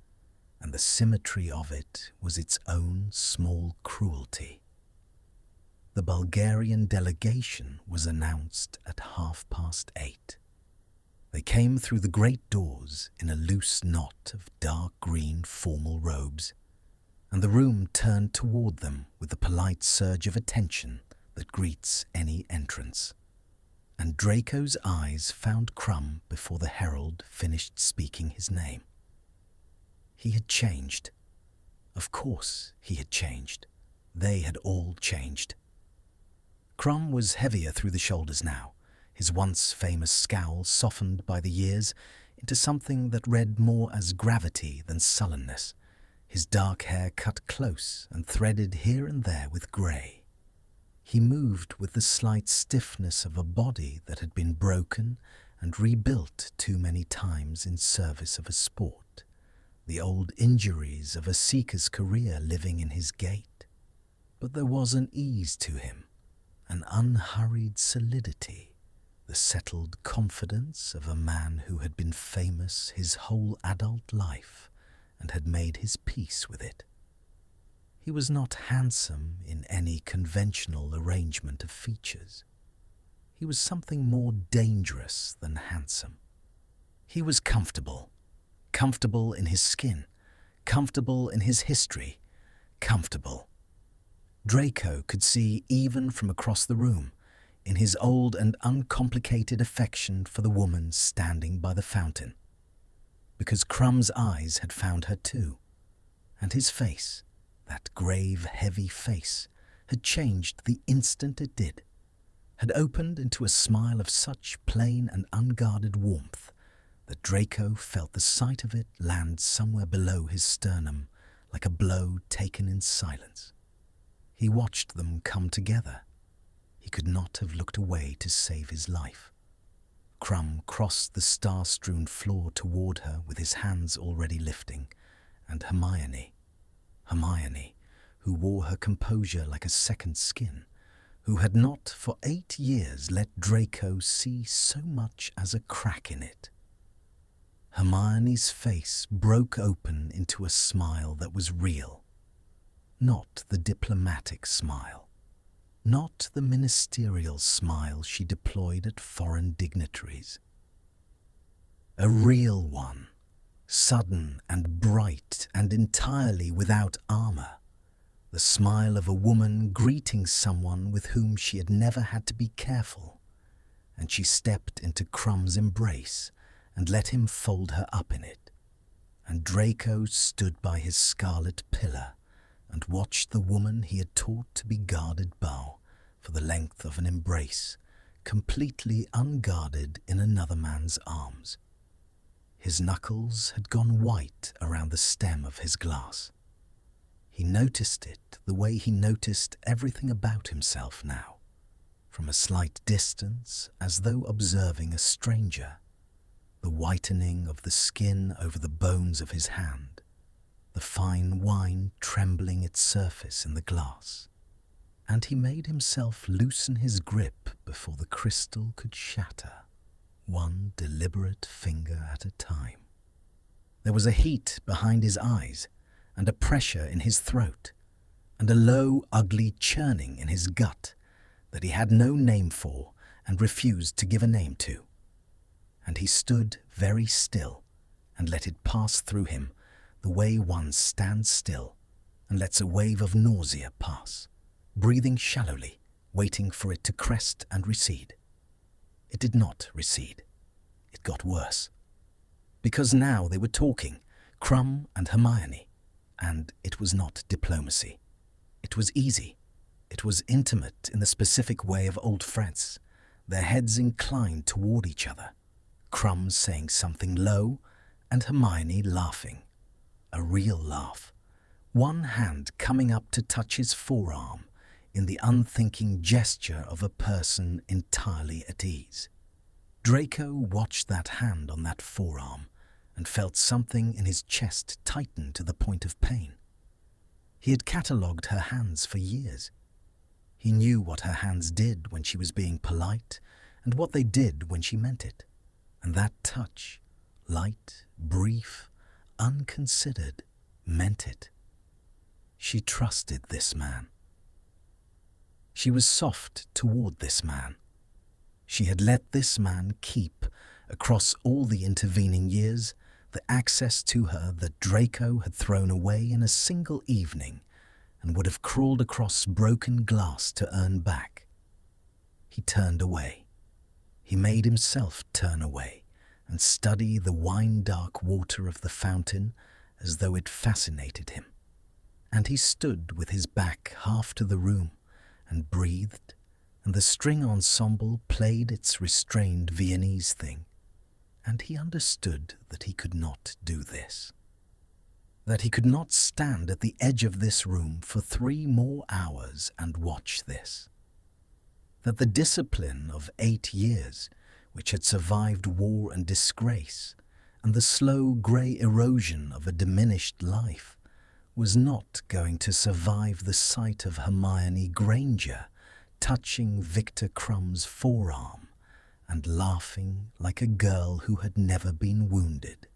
and the symmetry of it was its own small cruelty. The Bulgarian delegation was announced at 8:30. They came through the great doors in a loose knot of dark green formal robes, and the room turned toward them with the polite surge of attention that greets any entrance. And Draco's eyes found Krum before the herald finished speaking his name. He had changed. Of course he had changed. They had all changed. Krum was heavier through the shoulders now, his once famous scowl softened by the years into something that read more as gravity than sullenness, his dark hair cut close and threaded here and there with grey. He moved with the slight stiffness of a body that had been broken and rebuilt too many times in service of a sport, the old injuries of a seeker's career living in his gait. But there was an ease to him, an unhurried solidity, the settled confidence of a man who had been famous his whole adult life and had made his peace with it. He was not handsome in any conventional arrangement of features. He was something more dangerous than handsome. He was comfortable, comfortable in his skin, comfortable in his history, comfortable. Draco could see even from across the room, in his old and uncomplicated affection for the woman standing by the fountain, because Krum's eyes had found her too, and his face, that grave, heavy face, had changed the instant it did, had opened into a smile of such plain and unguarded warmth that Draco felt the sight of it land somewhere below his sternum like a blow taken in silence. He watched them come together. He could not have looked away to save his life. Krum crossed the star-strewn floor toward her with his hands already lifting, and Hermione, who wore her composure like a second skin, who had not for 8 years let Draco see so much as a crack in it. Hermione's face broke open into a smile that was real, not the diplomatic smile, not the ministerial smile she deployed at foreign dignitaries. A real one, sudden and bright and entirely without armor, the smile of a woman greeting someone with whom she had never had to be careful, and she stepped into Krum's embrace and let him fold her up in it, and Draco stood by his scarlet pillar and watched the woman he had taught to be guarded bow for the length of an embrace, completely unguarded in another man's arms. His knuckles had gone white around the stem of his glass. He noticed it the way he noticed everything about himself now, from a slight distance, as though observing a stranger. The whitening of the skin over the bones of his hand, the fine wine trembling its surface in the glass. And he made himself loosen his grip before the crystal could shatter, one deliberate finger at a time. There was a heat behind his eyes, and a pressure in his throat, and a low, ugly churning in his gut that he had no name for and refused to give a name to. And he stood very still and let it pass through him the way one stands still and lets a wave of nausea pass, breathing shallowly, waiting for it to crest and recede. It did not recede. It got worse. Because now they were talking, Krum and Hermione, and it was not diplomacy. It was easy. It was intimate in the specific way of old friends, their heads inclined toward each other, Krum saying something low and Hermione laughing. A real laugh. One hand coming up to touch his forearm in the unthinking gesture of a person entirely at ease. Draco watched that hand on that forearm and felt something in his chest tighten to the point of pain. He had catalogued her hands for years. He knew what her hands did when she was being polite and what they did when she meant it. And that touch, light, brief, unconsidered, meant it. She trusted this man. She was soft toward this man. She had let this man keep, across all the intervening years, the access to her that Draco had thrown away in a single evening and would have crawled across broken glass to earn back. He turned away. He made himself turn away and study the wine-dark water of the fountain as though it fascinated him. And he stood with his back half to the room and breathed, and the string ensemble played its restrained Viennese thing. And he understood that he could not do this. That he could not stand at the edge of this room for 3 more hours and watch this. That the discipline of 8 years, which had survived war and disgrace, and the slow grey erosion of a diminished life, was not going to survive the sight of Hermione Granger touching Viktor Krum's forearm and laughing like a girl who had never been wounded.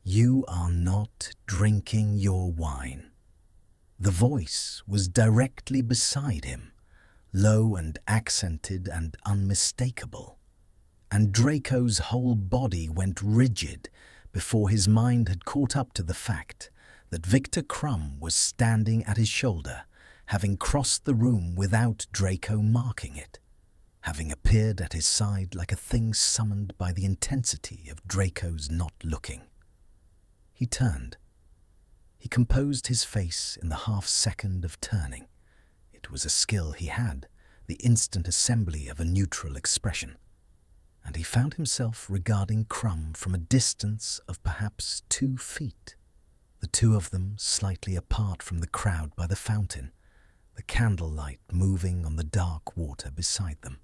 "You are not drinking your wine." The voice was directly beside him, low and accented and unmistakable, and Draco's whole body went rigid before his mind had caught up to the fact that Viktor Krum was standing at his shoulder, having crossed the room without Draco marking it, having appeared at his side like a thing summoned by the intensity of Draco's not looking. He turned. He composed his face in the half-second of turning. It was a skill he had, the instant assembly of a neutral expression. And he found himself regarding Krum from a distance of perhaps 2 feet, the two of them slightly apart from the crowd by the fountain, the candlelight moving on the dark water beside them.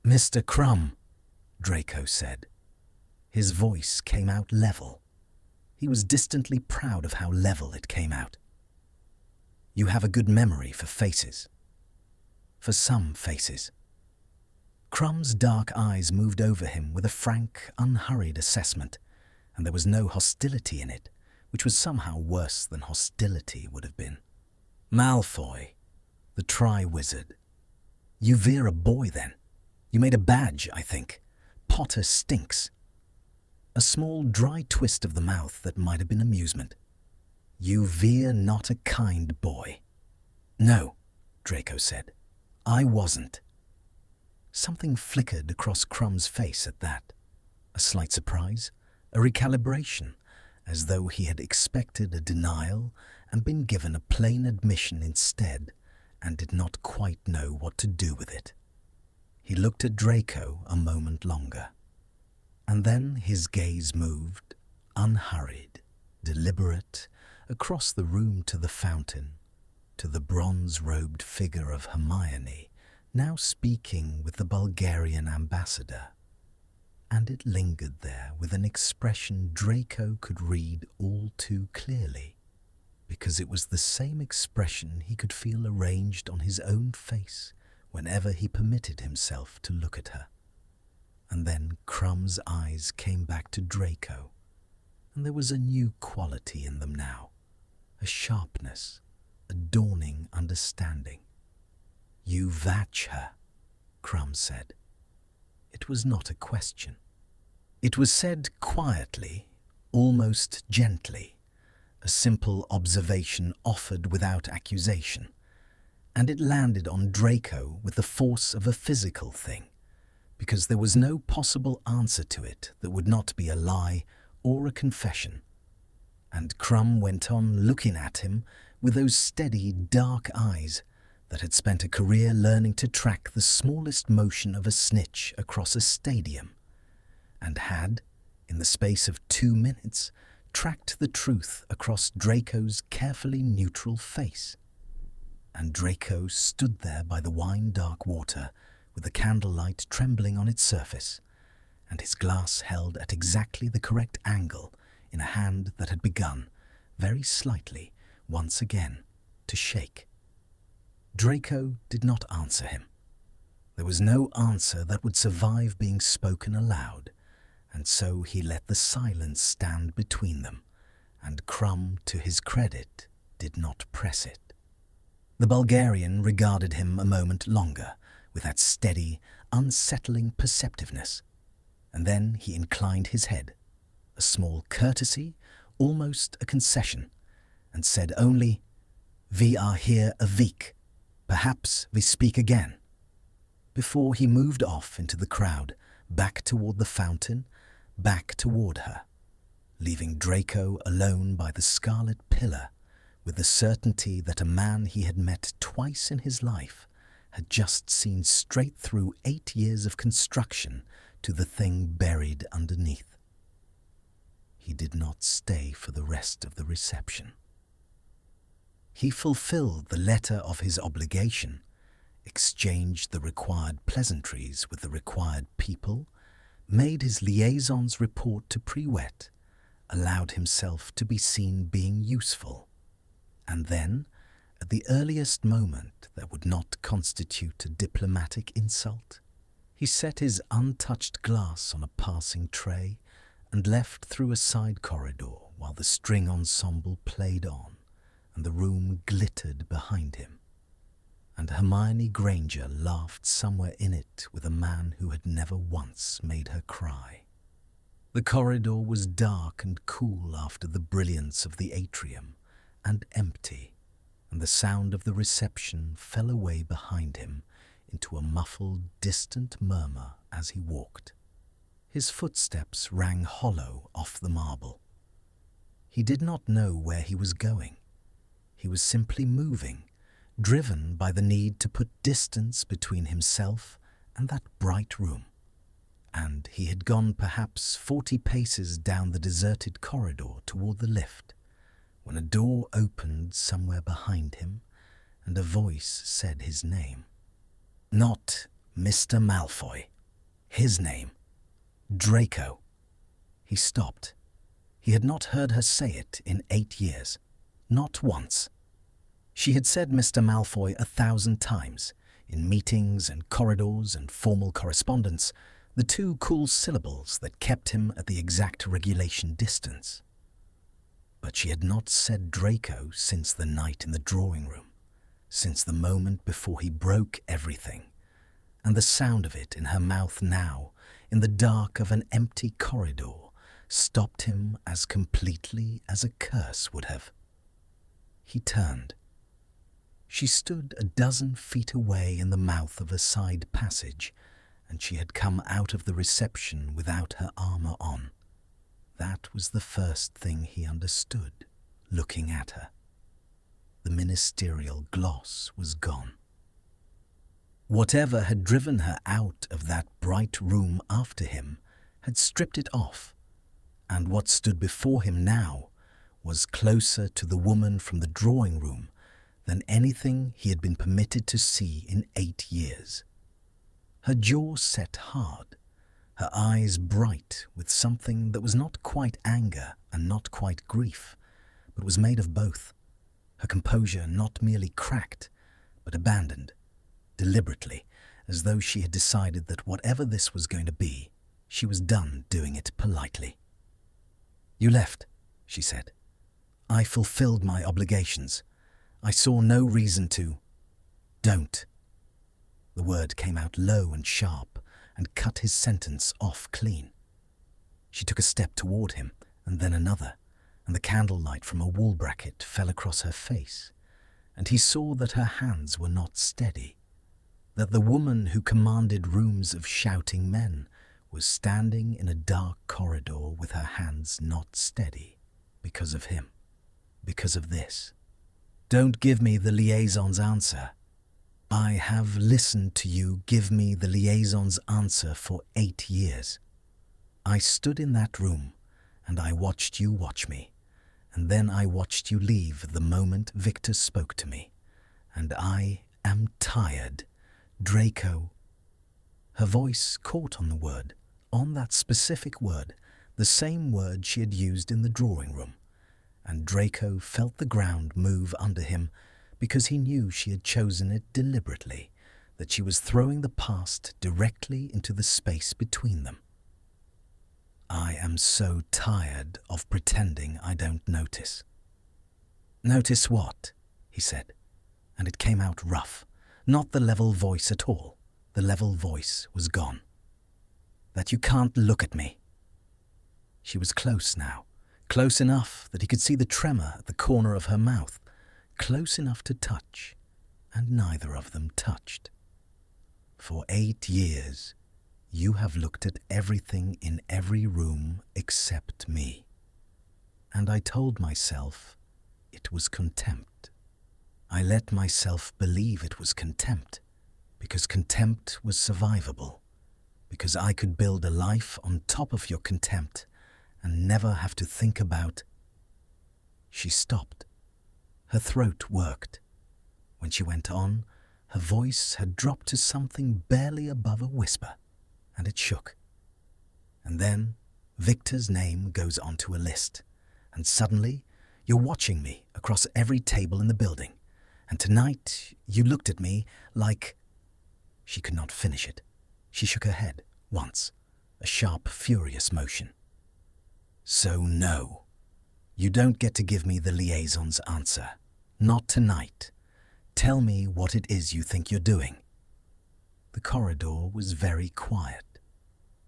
"Mr. Krum," Draco said. His voice came out level. He was distantly proud of how level it came out. "You have a good memory for faces. For some faces." Krum's dark eyes moved over him with a frank, unhurried assessment, and there was no hostility in it, which was somehow worse than hostility would have been. "Malfoy, the Tri-Wizard. You veer a boy then. You made a badge, I think. Potter stinks." A small dry twist of the mouth that might have been amusement. "You veer not a kind boy." "No," Draco said. "I wasn't." Something flickered across Krum's face at that. A slight surprise, a recalibration, as though he had expected a denial and been given a plain admission instead and did not quite know what to do with it. He looked at Draco a moment longer, and then his gaze moved, unhurried, deliberate, across the room to the fountain, to the bronze-robed figure of Hermione, now speaking with the Bulgarian ambassador. And it lingered there with an expression Draco could read all too clearly, because it was the same expression he could feel arranged on his own face whenever he permitted himself to look at her. And then Krum's eyes came back to Draco, and there was a new quality in them now, a sharpness, a dawning understanding. "You vatch her," Krum said. It was not a question. It was said quietly, almost gently, a simple observation offered without accusation, and it landed on Draco with the force of a physical thing, because there was no possible answer to it that would not be a lie or a confession. And Krum went on looking at him with those steady, dark eyes that had spent a career learning to track the smallest motion of a snitch across a stadium, and had, in the space of 2 minutes, tracked the truth across Draco's carefully neutral face. And Draco stood there by the wine-dark water with the candlelight trembling on its surface, and his glass held at exactly the correct angle in a hand that had begun, very slightly, once again, to shake. Draco did not answer him. There was no answer that would survive being spoken aloud, and so he let the silence stand between them, and Krum, to his credit, did not press it. The Bulgarian regarded him a moment longer with that steady, unsettling perceptiveness, and then he inclined his head, a small courtesy, almost a concession, and said only, "We are here a week. Perhaps we speak again," before he moved off into the crowd, back toward the fountain, back toward her, leaving Draco alone by the scarlet pillar with the certainty that a man he had met twice in his life had just seen straight through 8 years of construction to the thing buried underneath. He did not stay for the rest of the reception. He fulfilled the letter of his obligation, exchanged the required pleasantries with the required people, made his liaison's report to Priwet, allowed himself to be seen being useful, and then, at the earliest moment that would not constitute a diplomatic insult, he set his untouched glass on a passing tray and left through a side corridor while the string ensemble played on and the room glittered behind him, and Hermione Granger laughed somewhere in it with a man who had never once made her cry. The corridor was dark and cool after the brilliance of the atrium, and empty, and the sound of the reception fell away behind him into a muffled, distant murmur as he walked. His footsteps rang hollow off the marble. He did not know where he was going. He was simply moving, driven by the need to put distance between himself and that bright room. And he had gone perhaps 40 paces down the deserted corridor toward the lift, when a door opened somewhere behind him, and a voice said his name. Not Mr. Malfoy. His name. Draco. He stopped. He had not heard her say it in 8 years. Not once. She had said Mr. Malfoy 1,000 times, in meetings and corridors and formal correspondence, the 2 cool syllables that kept him at the exact regulation distance. But she had not said Draco since the night in the drawing room, since the moment before he broke everything, and the sound of it in her mouth now, in the dark of an empty corridor, stopped him as completely as a curse would have. He turned. She stood a dozen feet away in the mouth of a side passage, and she had come out of the reception without her armour on. That was the first thing he understood, looking at her. The ministerial gloss was gone. Whatever had driven her out of that bright room after him had stripped it off, and what stood before him now was closer to the woman from the drawing room than anything he had been permitted to see in 8 years. Her jaw set hard, her eyes bright with something that was not quite anger and not quite grief, but was made of both. Her composure not merely cracked, but abandoned, deliberately, as though she had decided that whatever this was going to be, she was done doing it politely. "You left," she said. "I fulfilled my obligations. I saw no reason to—" "Don't." The word came out low and sharp and cut his sentence off clean. She took a step toward him, and then another, and the candlelight from a wall bracket fell across her face, and he saw that her hands were not steady, that the woman who commanded rooms of shouting men was standing in a dark corridor with her hands not steady, because of him, because of this. "Don't give me the liaison's answer. I have listened to you give me the liaison's answer for 8 years. I stood in that room, and I watched you watch me, and then I watched you leave the moment Viktor spoke to me, and I am tired, Draco." Her voice caught on the word, on that specific word, the same word she had used in the drawing room, and Draco felt the ground move under him because he knew she had chosen it deliberately, that she was throwing the past directly into the space between them. "I am so tired of pretending I don't notice." "Notice what?" he said, and it came out rough, not the level voice at all. The level voice was gone. "That you can't look at me." She was close now, close enough that he could see the tremor at the corner of her mouth, close enough to touch, and neither of them touched. "For 8 years, you have looked at everything in every room except me. And I told myself it was contempt. I let myself believe it was contempt, because contempt was survivable, because I could build a life on top of your contempt and never have to think about—" She stopped. Her throat worked. When she went on, her voice had dropped to something barely above a whisper, and it shook. "And then Viktor's name goes onto a list, and suddenly you're watching me across every table in the building, and tonight you looked at me like—" She could not finish it. She shook her head once, a sharp, furious motion. "So no. You don't get to give me the liaison's answer. Not tonight. Tell me what it is you think you're doing." The corridor was very quiet.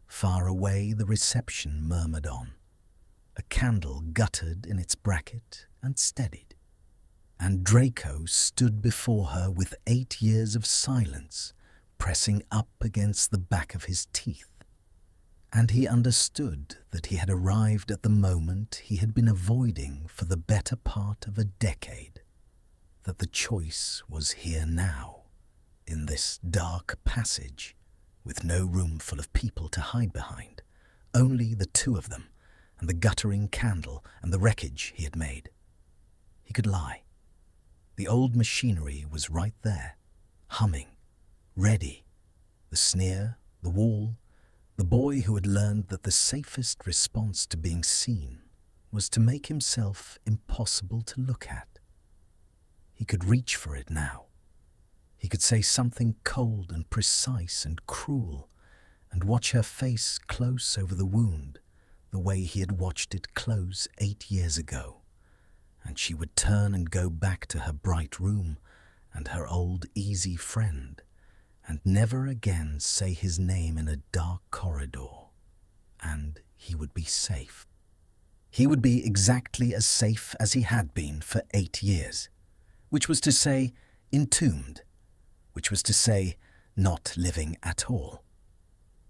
Far away the reception murmured on. A candle guttered in its bracket and steadied. And Draco stood before her with 8 years of silence pressing up against the back of his teeth. And he understood that he had arrived at the moment he had been avoiding for the better part of a decade, that the choice was here now, in this dark passage, with no room full of people to hide behind, only the two of them, and the guttering candle and the wreckage he had made. He could lie. The old machinery was right there, humming, ready. The sneer, the wall, the boy who had learned that the safest response to being seen was to make himself impossible to look at. He could reach for it now. He could say something cold and precise and cruel, and watch her face close over the wound, the way he had watched it close 8 years ago, and she would turn and go back to her bright room and her old easy friend, and never again say his name in a dark corridor, and he would be safe. He would be exactly as safe as he had been for 8 years, which was to say, entombed, which was to say, not living at all.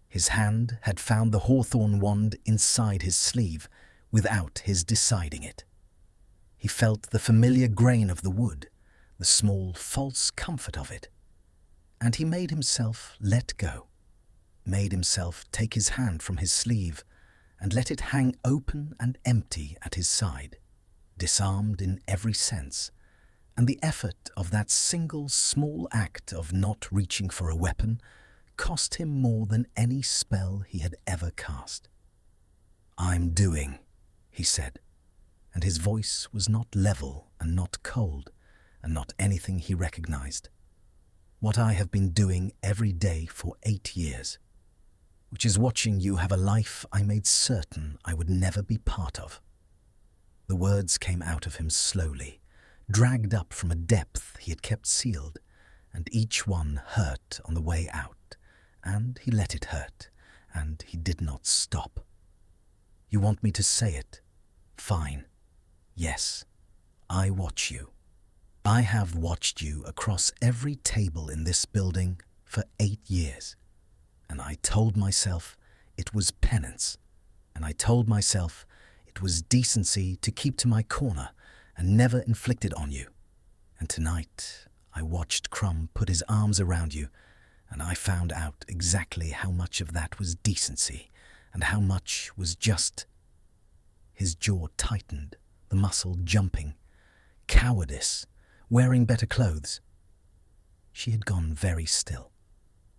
His hand had found the hawthorn wand inside his sleeve without his deciding it. He felt the familiar grain of the wood, the small false comfort of it, and he made himself let go, made himself take his hand from his sleeve and let it hang open and empty at his side. disarmed in every sense, and the effort of that single small act of not reaching for a weapon cost him more than any spell he had ever cast. "I'm doing," he said, and his voice was not level and not cold and not anything he recognized. "What I have been doing every day for 8 years, which is watching you have a life I made certain I would never be part of." The words came out of him slowly, dragged up from a depth he had kept sealed, and each one hurt on the way out, and he let it hurt, and he did not stop. "You want me to say it? Fine. Yes, I watch you. I have watched you across every table in this building for 8 years, and I told myself it was penance, and I told myself it was decency to keep to my corner and never inflict it on you. And tonight I watched Krum put his arms around you, and I found out exactly how much of that was decency and how much was just—" His jaw tightened, the muscle jumping. "Cowardice, wearing better clothes." She had gone very still.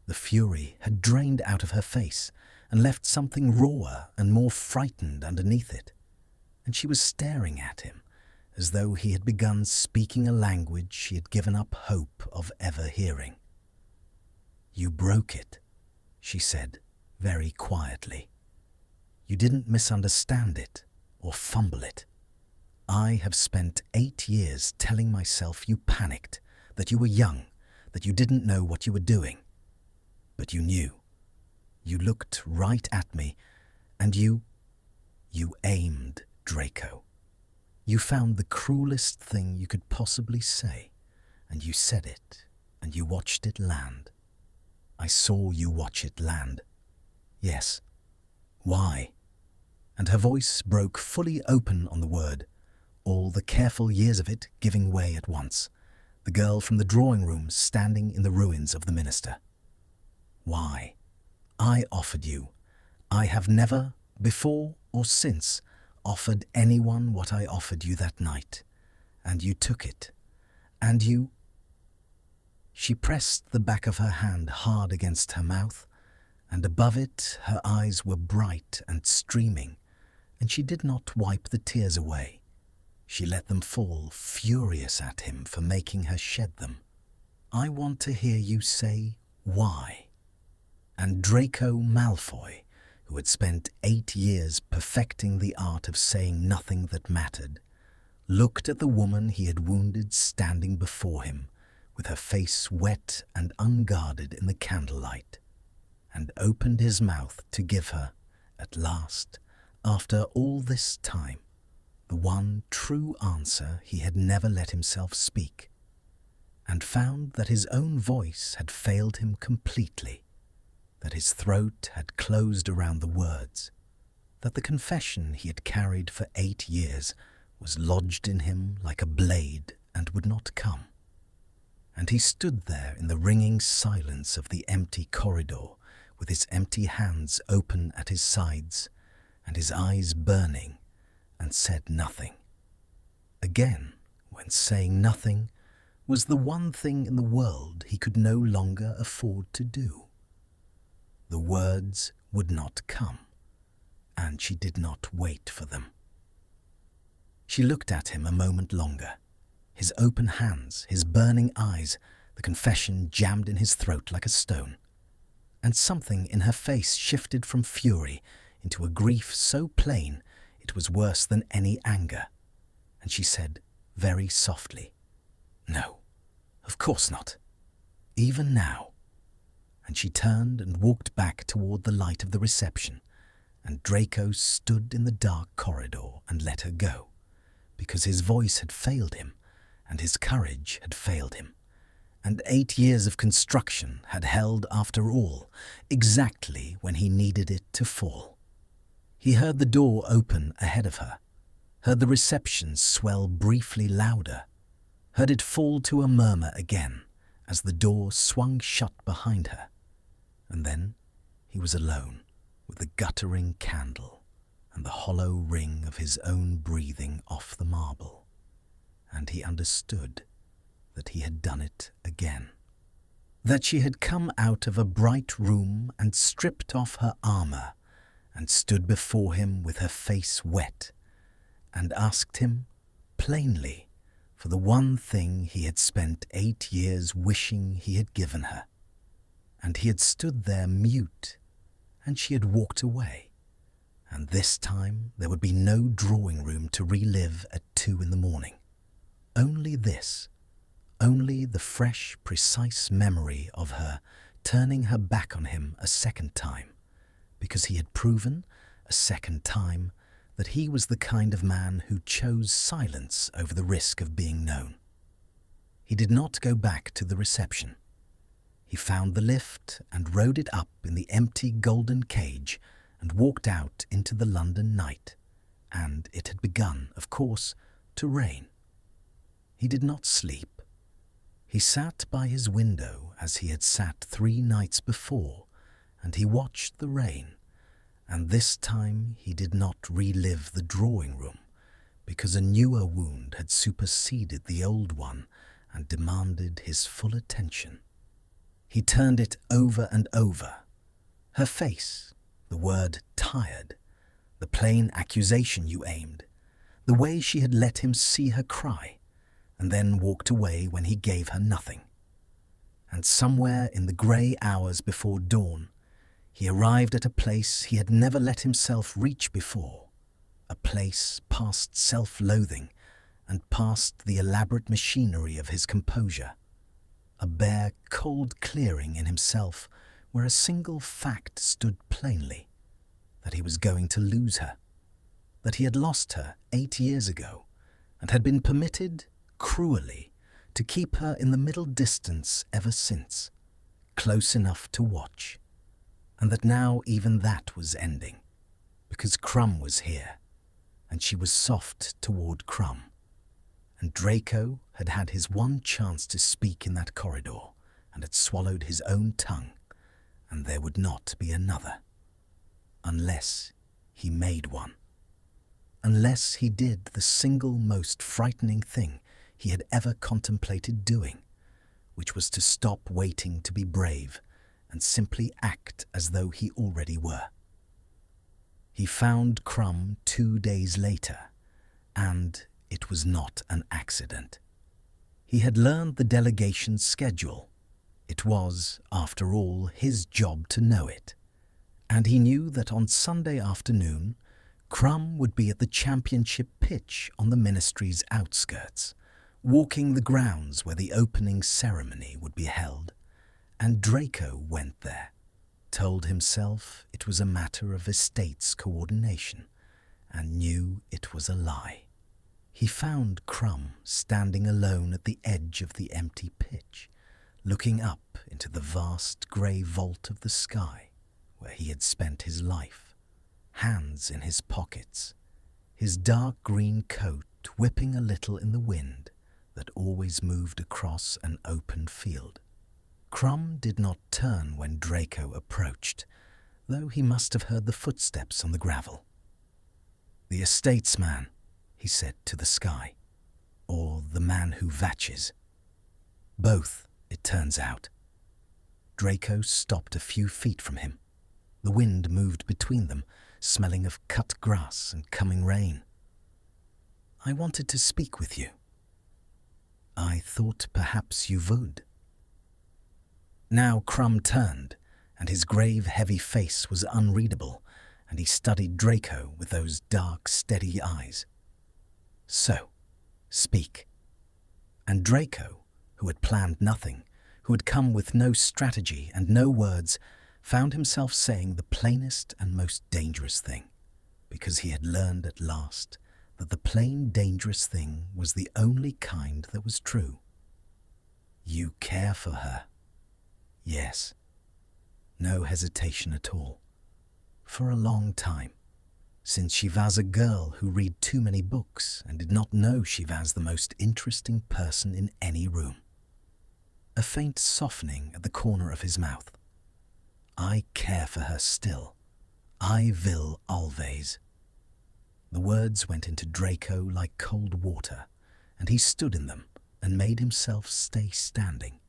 The fury had drained out of her face and left something rawer and more frightened underneath it, and she was staring at him as though he had begun speaking a language she had given up hope of ever hearing. "You broke it," she said very quietly. "You didn't misunderstand it or fumble it. I have spent 8 years telling myself you panicked, that you were young, that you didn't know what you were doing. But you knew. You looked right at me, and you aimed, Draco. You found the cruelest thing you could possibly say, and you said it, and you watched it land. I saw you watch it land. Yes. Why?" And her voice broke fully open on the word, all the careful years of it giving way at once, the girl from the drawing room standing in the ruins of the minster. "Why? I offered you. I have never, before or since, offered anyone what I offered you that night, and you took it, and you—" She pressed the back of her hand hard against her mouth, and above it her eyes were bright and streaming, and she did not wipe the tears away. She let them fall, furious at him for making her shed them. "I want to hear you say why." And Draco Malfoy, who had spent 8 years perfecting the art of saying nothing that mattered, looked at the woman he had wounded standing before him, with her face wet and unguarded in the candlelight, and opened his mouth to give her, at last, after all this time, the one true answer he had never let himself speak, and found that his own voice had failed him completely, that his throat had closed around the words, that the confession he had carried for 8 years was lodged in him like a blade and would not come. And he stood there in the ringing silence of the empty corridor, with his empty hands open at his sides and his eyes burning, and said nothing. Again, when saying nothing was the one thing in the world he could no longer afford to do. The words would not come, and she did not wait for them. She looked at him a moment longer, his open hands, his burning eyes, the confession jammed in his throat like a stone, and something in her face shifted from fury into a grief so plain it was worse than any anger, and she said very softly, "No, of course not. Even now." And she turned and walked back toward the light of the reception, and Draco stood in the dark corridor and let her go, because his voice had failed him, and his courage had failed him, and 8 years of construction had held after all, exactly when he needed it to fall. He heard the door open ahead of her, heard the reception swell briefly louder, heard it fall to a murmur again as the door swung shut behind her, and then he was alone with the guttering candle and the hollow ring of his own breathing off the marble, and he understood that he had done it again. That she had come out of a bright room and stripped off her armor and stood before him with her face wet and asked him plainly for the one thing he had spent 8 years wishing he had given her. And he had stood there mute, and she had walked away. And this time there would be no drawing room to relive at 2 in the morning. Only this, only the fresh, precise memory of her turning her back on him a second time, because he had proven, a second time, that he was the kind of man who chose silence over the risk of being known. He did not go back to the reception. He found the lift and rode it up in the empty golden cage and walked out into the London night, and it had begun, of course, to rain. He did not sleep. He sat by his window as he had sat 3 nights before, and he watched the rain, and this time he did not relive the drawing room, because a newer wound had superseded the old one and demanded his full attention. He turned it over and over. Her face, the word tired, the plain accusation you aimed, the way she had let him see her cry, and then walked away when he gave her nothing. And somewhere in the grey hours before dawn, he arrived at a place he had never let himself reach before, a place past self-loathing and past the elaborate machinery of his composure, a bare, cold clearing in himself where a single fact stood plainly, that he was going to lose her, that he had lost her 8 years ago and had been permitted, cruelly, to keep her in the middle distance ever since, close enough to watch, and that now even that was ending, because Krum was here, and she was soft toward Krum, and Draco had had his one chance to speak in that corridor and had swallowed his own tongue, and there would not be another, unless he made one, unless he did the single most frightening thing he had ever contemplated doing, which was to stop waiting to be brave and simply act as though he already were. He found Krum 2 days later, and it was not an accident. He had learned the delegation's schedule. It was, after all, his job to know it, and he knew that on Sunday afternoon, Krum would be at the championship pitch on the ministry's outskirts, walking the grounds where the opening ceremony would be held, and Draco went there, told himself it was a matter of estates coordination, and knew it was a lie. He found Krum standing alone at the edge of the empty pitch, looking up into the vast grey vault of the sky where he had spent his life, hands in his pockets, his dark green coat whipping a little in the wind that always moved across an open field. Krum did not turn when Draco approached, though he must have heard the footsteps on the gravel. "The estates man," he said to the sky, "or the man who vatches." Both, it turns out. Draco stopped a few feet from him. The wind moved between them, smelling of cut grass and coming rain. "I wanted to speak with you." "I thought perhaps you would." Now Krum turned, and his grave, heavy face was unreadable, and he studied Draco with those dark, steady eyes. "So, speak." And Draco, who had planned nothing, who had come with no strategy and no words, found himself saying the plainest and most dangerous thing, because he had learned at last that the plain, dangerous thing was the only kind that was true. "You care for her." "Yes." No hesitation at all. "For a long time, since she was a girl who read too many books and did not know she was the most interesting person in any room." A faint softening at the corner of his mouth. "I care for her still. I will always." The words went into Draco like cold water, and he stood in them and made himself stay standing.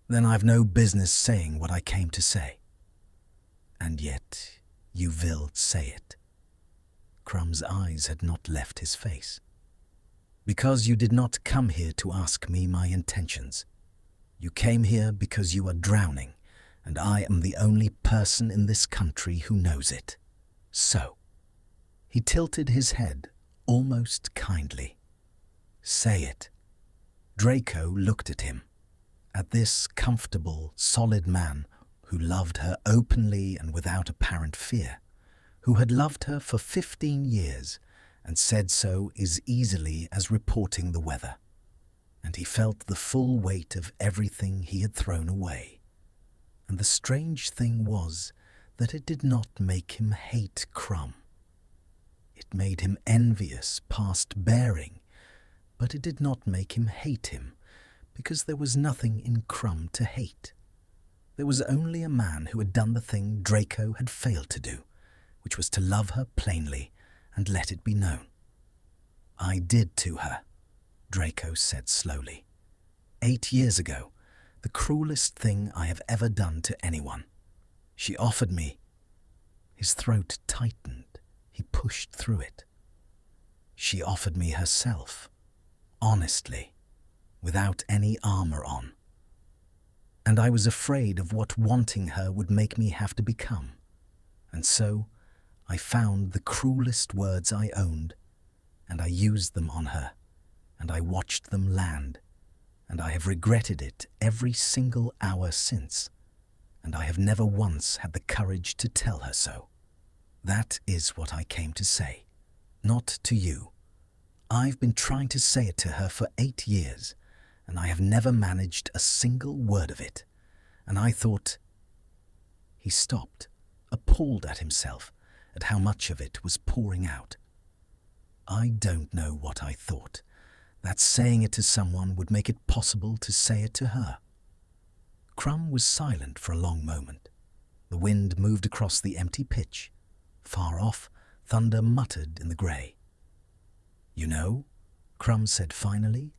"Then I've no business saying what I came to say." "And yet you will say it." Krum's eyes had not left his face. "Because you did not come here to ask me my intentions. You came here because you are drowning, and I am the only person in this country who knows it. So," he tilted his head almost kindly, "say it." Draco looked at him, at this comfortable, solid man who loved her openly and without apparent fear, who had loved her for 15 years and said so as easily as reporting the weather. And he felt the full weight of everything he had thrown away. And the strange thing was that it did not make him hate Krum. It made him envious past bearing, but it did not make him hate him, because there was nothing in Krum to hate. There was only a man who had done the thing Draco had failed to do, which was to love her plainly and let it be known. "I did to her," Draco said slowly. "8 years ago, the cruelest thing I have ever done to anyone. She offered me—" His throat tightened. He pushed through it. "She offered me herself, honestly, without any armor on. And I was afraid of what wanting her would make me have to become. And so I found the cruelest words I owned, and I used them on her, and I watched them land, and I have regretted it every single hour since, and I have never once had the courage to tell her so. That is what I came to say, not to you. I've been trying to say it to her for 8 years, and I have never managed a single word of it. And I thought—" He stopped, appalled at himself, at how much of it was pouring out. "I don't know what I thought, that saying it to someone would make it possible to say it to her." Krum was silent for a long moment. The wind moved across the empty pitch. Far off, thunder muttered in the grey. "You know," Krum said finally,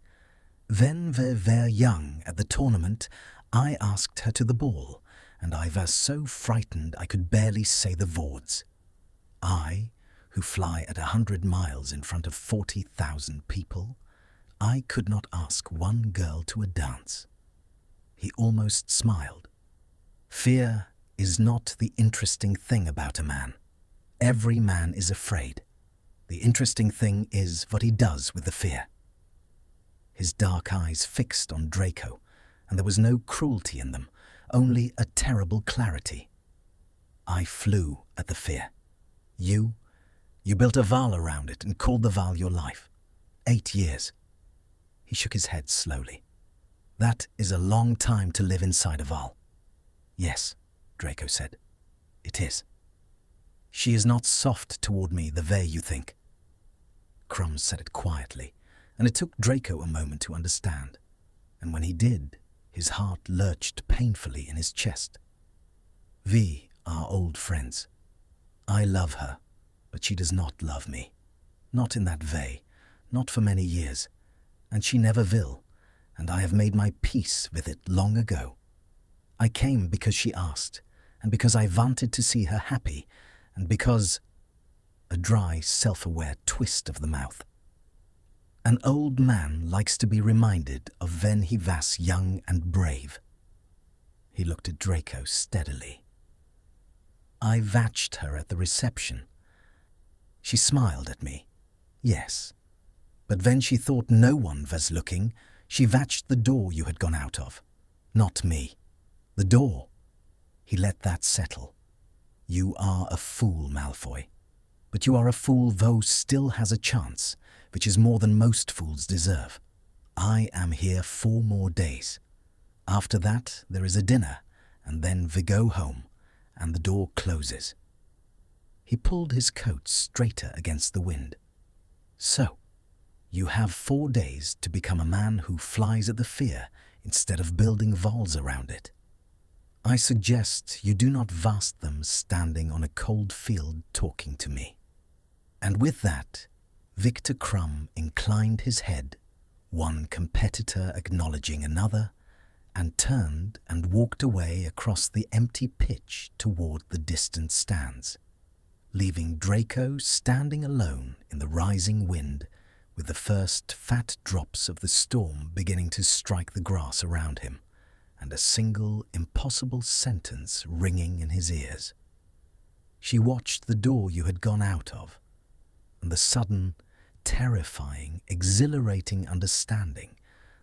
"when we were young at the tournament, I asked her to the ball, and I was so frightened I could barely say the words. I, who fly at 100 miles in front of 40,000 people, I could not ask one girl to a dance." He almost smiled. "Fear is not the interesting thing about a man. Every man is afraid. The interesting thing is what he does with the fear." His dark eyes fixed on Draco, and there was no cruelty in them, only a terrible clarity. "I flew at the fear. You built a Val around it and called the Val your life. 8 years. He shook his head slowly. "That is a long time to live inside a Val." "Yes," Draco said. "It is. She is not soft toward me the way you think." Krum said it quietly, and it took Draco a moment to understand. And when he did, his heart lurched painfully in his chest. "We are old friends. I love her, but she does not love me. Not in that way, not for many years, and she never will, and I have made my peace with it long ago. I came because she asked, and because I wanted to see her happy, and because—" A dry, self-aware twist of the mouth. "An old man likes to be reminded of when he was young and brave." He looked at Draco steadily. "I watched her at the reception. She smiled at me, yes. But when she thought no one was looking, she watched the door you had gone out of. Not me. The door." He let that settle. "You are a fool, Malfoy. But you are a fool though still has a chance, which is more than most fools deserve. I am here 4 more days. After that there is a dinner, and then we go home, and the door closes." He pulled his coat straighter against the wind. "So, you have 4 days to become a man who flies at the fear instead of building walls around it. I suggest you do not vast them standing on a cold field talking to me. And with that, Viktor Krum inclined his head, one competitor acknowledging another, and turned and walked away across the empty pitch toward the distant stands, leaving Draco standing alone in the rising wind with the first fat drops of the storm beginning to strike the grass around him, and a single impossible sentence ringing in his ears. She watched the door you had gone out of, and the sudden, terrifying, exhilarating understanding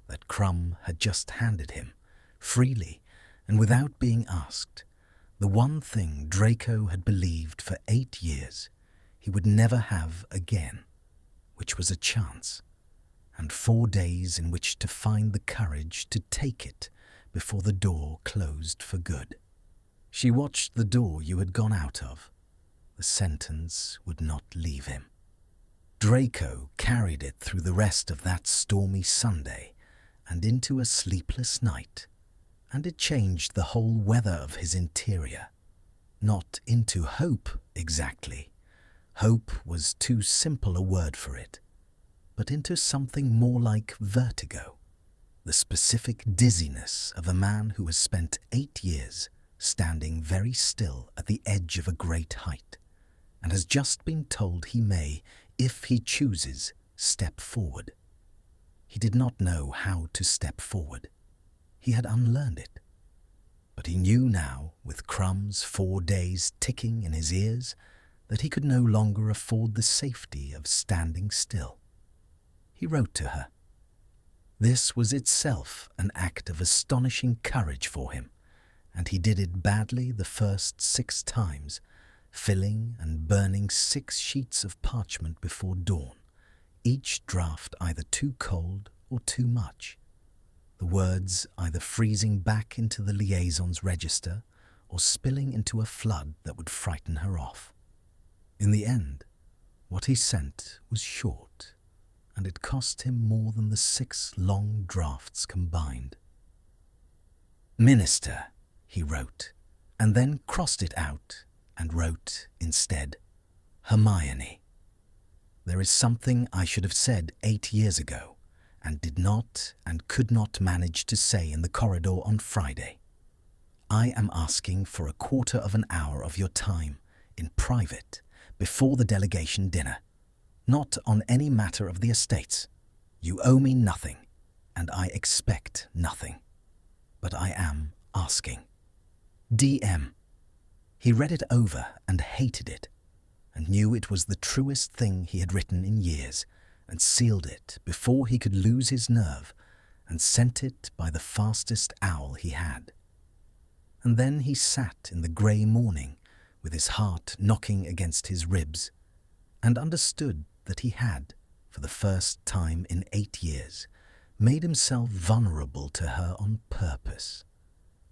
that Krum had just handed him, freely and without being asked, the one thing Draco had believed for 8 years he would never have again, which was a chance, and 4 days in which to find the courage to take it before the door closed for good. She watched the door you had gone out of. The sentence would not leave him. Draco carried it through the rest of that stormy Sunday and into a sleepless night, and it changed the whole weather of his interior. Not into hope, exactly. Hope was too simple a word for it, but into something more like vertigo, the specific dizziness of a man who has spent 8 years standing very still at the edge of a great height, and has just been told he may, if he chooses, step forward. He did not know how to step forward. He had unlearned it. But he knew now, with Krum's 4 days ticking in his ears, that he could no longer afford the safety of standing still. He wrote to her. This was itself an act of astonishing courage for him, and he did it badly the first 6 times, filling and burning 6 sheets of parchment before dawn, each draft either too cold or too much, the words either freezing back into the liaison's register or spilling into a flood that would frighten her off. In the end, what he sent was short, and it cost him more than the 6 long drafts combined. Minister, he wrote, and then crossed it out and wrote instead, Hermione. There is something I should have said 8 years ago, and did not and could not manage to say in the corridor on Friday. I am asking for a quarter of an hour of your time, in private, before the delegation dinner, not on any matter of the estates. You owe me nothing, and I expect nothing. But I am asking. DM. He read it over and hated it, and knew it was the truest thing he had written in years, and sealed it before he could lose his nerve, and sent it by the fastest owl he had. And then he sat in the grey morning, with his heart knocking against his ribs, and understood that he had, for the first time in 8 years, made himself vulnerable to her on purpose,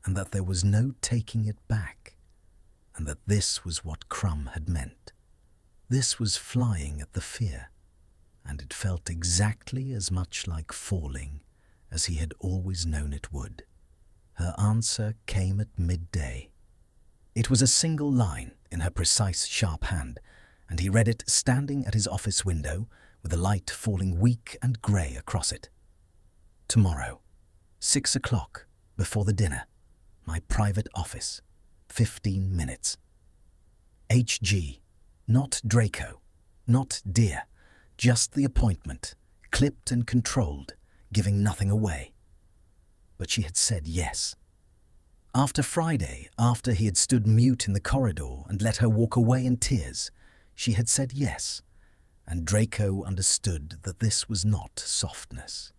and that there was no taking it back, and that this was what Krum had meant. This was flying at the fear, and it felt exactly as much like falling as he had always known it would. Her answer came at midday. It was a single line in her precise, sharp hand, and he read it standing at his office window with the light falling weak and grey across it. Tomorrow, 6 o'clock, before the dinner, my private office, 15 minutes. HG, not Draco, not dear, just the appointment, clipped and controlled, giving nothing away. But she had said yes. After Friday, after he had stood mute in the corridor and let her walk away in tears, she had said yes, and Draco understood that this was not softness.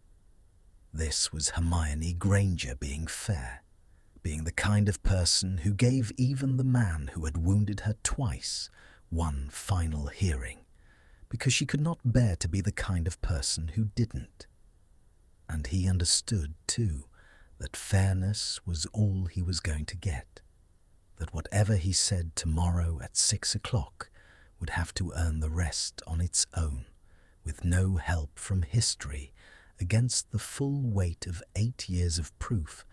This was Hermione Granger being fair, being the kind of person who gave even the man who had wounded her twice one final hearing, because she could not bear to be the kind of person who didn't. And he understood, too, that fairness was all he was going to get, that whatever he said tomorrow at 6 o'clock would have to earn the rest on its own, with no help from history, against the full weight of 8 years of proof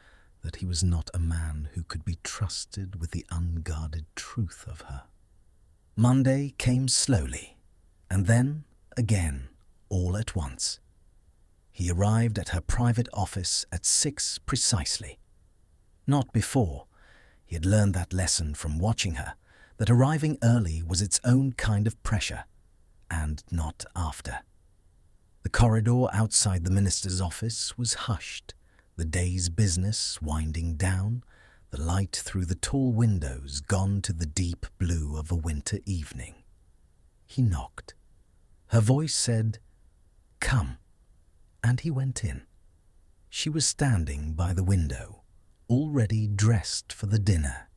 that he was not a man who could be trusted with the unguarded truth of her. Monday came slowly, And then, again, all at once. He arrived at her private office at 6 precisely. Not before. He had learned that lesson from watching her, that arriving early was its own kind of pressure, and not after. The corridor outside the minister's office was hushed, the day's business winding down, the light through the tall windows gone to the deep blue of a winter evening. He knocked. Her voice said, "Come," and he went in. She was standing by the window, already dressed for the dinner,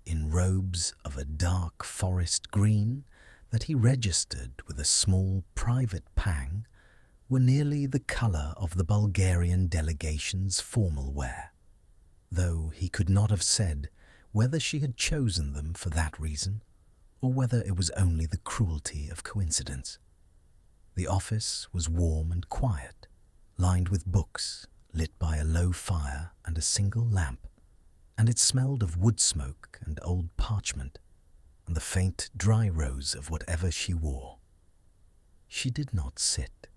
in robes of a dark forest green that he registered with a small private pang were nearly the colour of the Bulgarian delegation's formal wear, though he could not have said whether she had chosen them for that reason or whether it was only the cruelty of coincidence. The office was warm and quiet, lined with books, lit by a low fire and a single lamp, and it smelled of wood smoke and old parchment, and the faint dry rose of whatever she wore. She did not sit.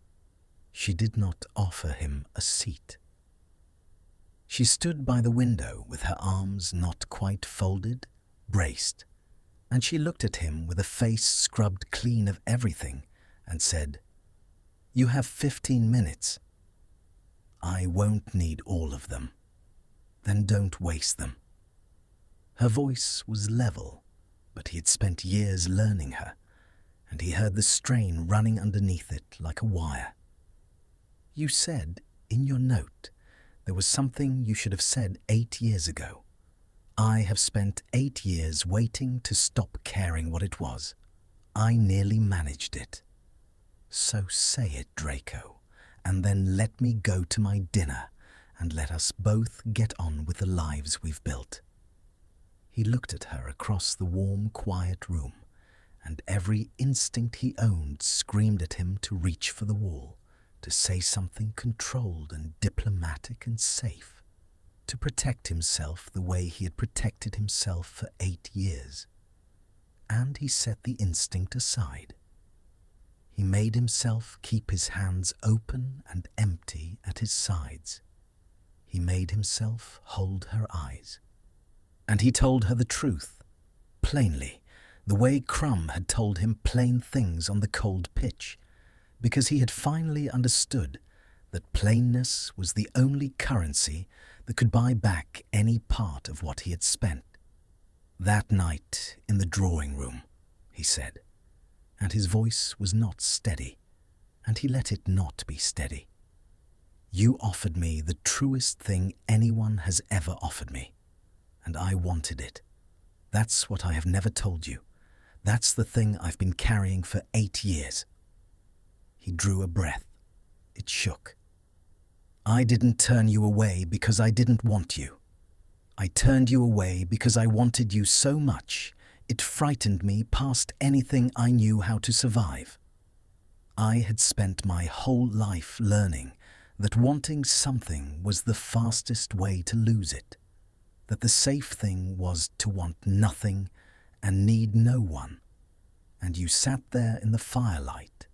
She did not offer him a seat. She stood by the window with her arms not quite folded, braced, and she looked at him with a face scrubbed clean of everything and said, "You have 15 minutes. "I won't need all of them." "Then don't waste them." Her voice was level, but he had spent years learning her, and he heard the strain running underneath it like a wire. "You said, in your note, there was something you should have said 8 years ago. I have spent 8 years waiting to stop caring what it was. I nearly managed it. So say it, Draco, and then let me go to my dinner, and let us both get on with the lives we've built." He looked at her across the warm, quiet room, and every instinct he owned screamed at him to reach for the wall, to say something controlled and diplomatic and safe, to protect himself the way he had protected himself for 8 years. And he set the instinct aside. He made himself keep his hands open and empty at his sides. He made himself hold her eyes. And he told her the truth, plainly, the way Krum had told him plain things on the cold pitch, because he had finally understood that plainness was the only currency that could buy back any part of what he had spent. "That night in the drawing room," he said, and his voice was not steady, and he let it not be steady. "You offered me the truest thing anyone has ever offered me, and I wanted it. That's what I have never told you. That's the thing I've been carrying for 8 years. He drew a breath. It shook. "I didn't turn you away because I didn't want you. I turned you away because I wanted you so much, it frightened me past anything I knew how to survive. I had spent my whole life learning that wanting something was the fastest way to lose it, that the safe thing was to want nothing and need no one. And you sat there in the firelight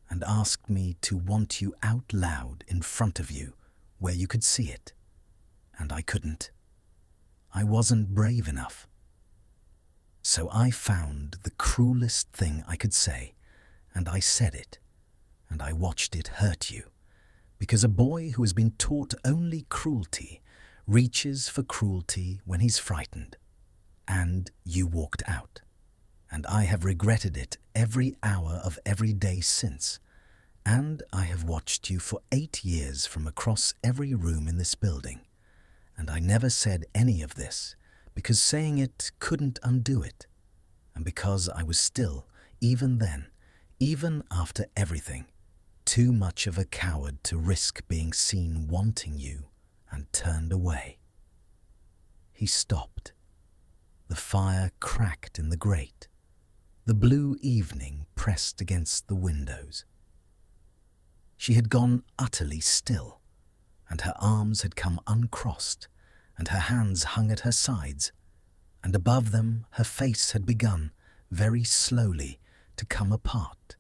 and asked me to want you out loud in front of you where you could see it. And I couldn't. I wasn't brave enough. So I found the cruelest thing I could say, and I said it, and I watched it hurt you, because a boy who has been taught only cruelty reaches for cruelty when he's frightened. And you walked out, and I have regretted it every hour of every day since, and I have watched you for 8 years from across every room in this building, and I never said any of this, because saying it couldn't undo it, and because I was still, even then, even after everything, too much of a coward to risk being seen wanting you, and turned away." He stopped. The fire cracked in the grate. The blue evening pressed against the windows. She had gone utterly still, and her arms had come uncrossed, and her hands hung at her sides, and above them her face had begun, very slowly, to come apart,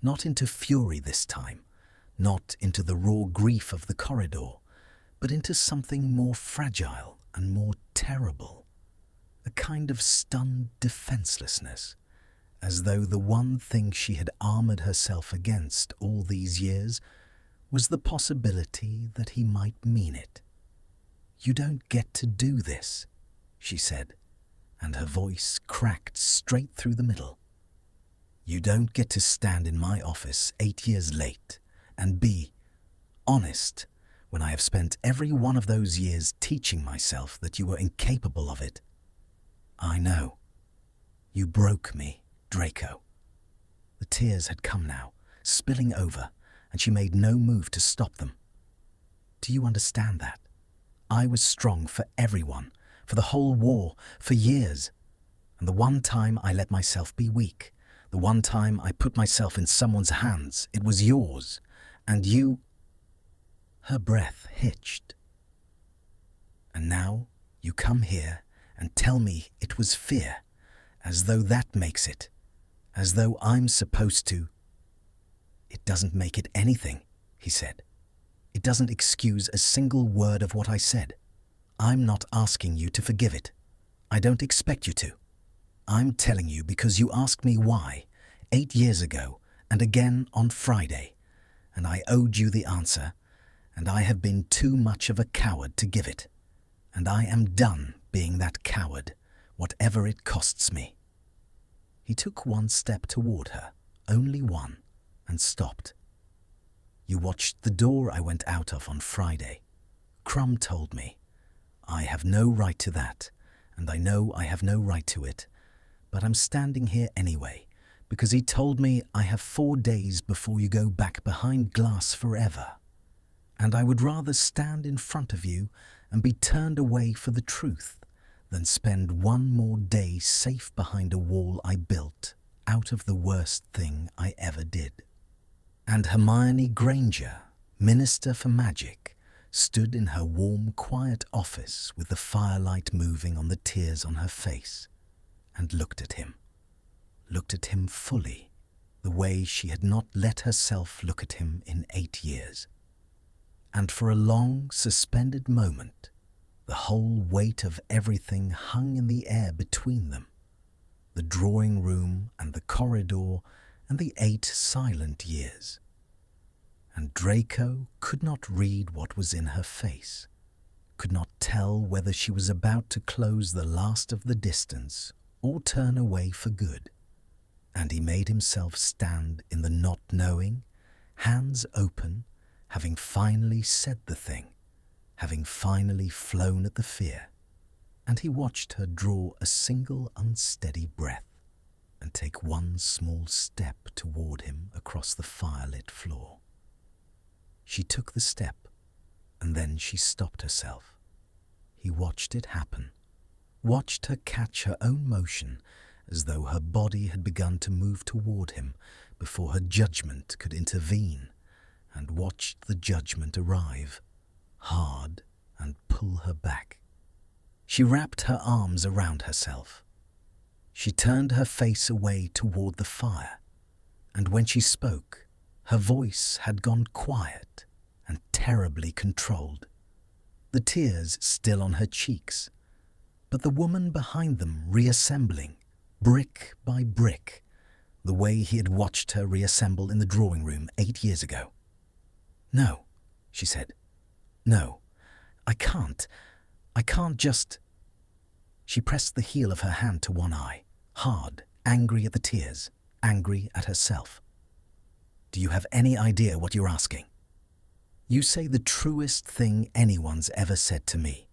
Not into fury this time, not into the raw grief of the corridor, but into something more fragile and more terrible. A kind of stunned defenselessness, as though the one thing she had armored herself against all these years was the possibility that he might mean it. "You don't get to do this," she said, and her voice cracked straight through the middle. "You don't get to stand in my office 8 years late and be honest when I have spent every one of those years teaching myself that you were incapable of it. I know. You broke me, Draco." The tears had come now, spilling over, and she made no move to stop them. "Do you understand that? I was strong for everyone, for the whole war, for years. And the one time I let myself be weak, the one time I put myself in someone's hands, it was yours. And you—" Her breath hitched. "And now you come here and tell me it was fear, as though that makes it, as though I'm supposed to—" "It doesn't make it anything," he said. "It doesn't excuse a single word of what I said. I'm not asking you to forgive it. I don't expect you to. I'm telling you because you asked me why 8 years ago and again on Friday, and I owed you the answer, and I have been too much of a coward to give it. And I am done being that coward, whatever it costs me." He took one step toward her, only one, and stopped. "You watched the door I went out of on Friday. Krum told me. I have no right to that, and I know I have no right to it, but I'm standing here anyway, because he told me I have 4 days before you go back behind glass forever. And I would rather stand in front of you and be turned away for the truth than spend one more day safe behind a wall I built out of the worst thing I ever did." And Hermione Granger, Minister for Magic, stood in her warm, quiet office with the firelight moving on the tears on her face, and looked at him fully, the way she had not let herself look at him in 8 years. And for a long, suspended moment, the whole weight of everything hung in the air between them, the drawing room and the corridor and the 8 silent years. And Draco could not read what was in her face, could not tell whether she was about to close the last of the distance or turn away for good. And he made himself stand in the not knowing, hands open, having finally said the thing, having finally flown at the fear. And he watched her draw a single unsteady breath and take one small step toward him across the firelit floor. She took the step, and then she stopped herself. He watched it happen, watched her catch her own motion as though her body had begun to move toward him before her judgment could intervene, and watched the judgment arrive, hard, and pull her back. She wrapped her arms around herself. She turned her face away toward the fire, and when she spoke, her voice had gone quiet and terribly controlled, the tears still on her cheeks, but the woman behind them reassembling, brick by brick, the way he had watched her reassemble in the drawing room 8 years ago. "No," she said. "No, I can't just—" She pressed the heel of her hand to one eye, hard, angry at the tears, angry at herself. "Do you have any idea what you're asking? You say the truest thing anyone's ever said to me,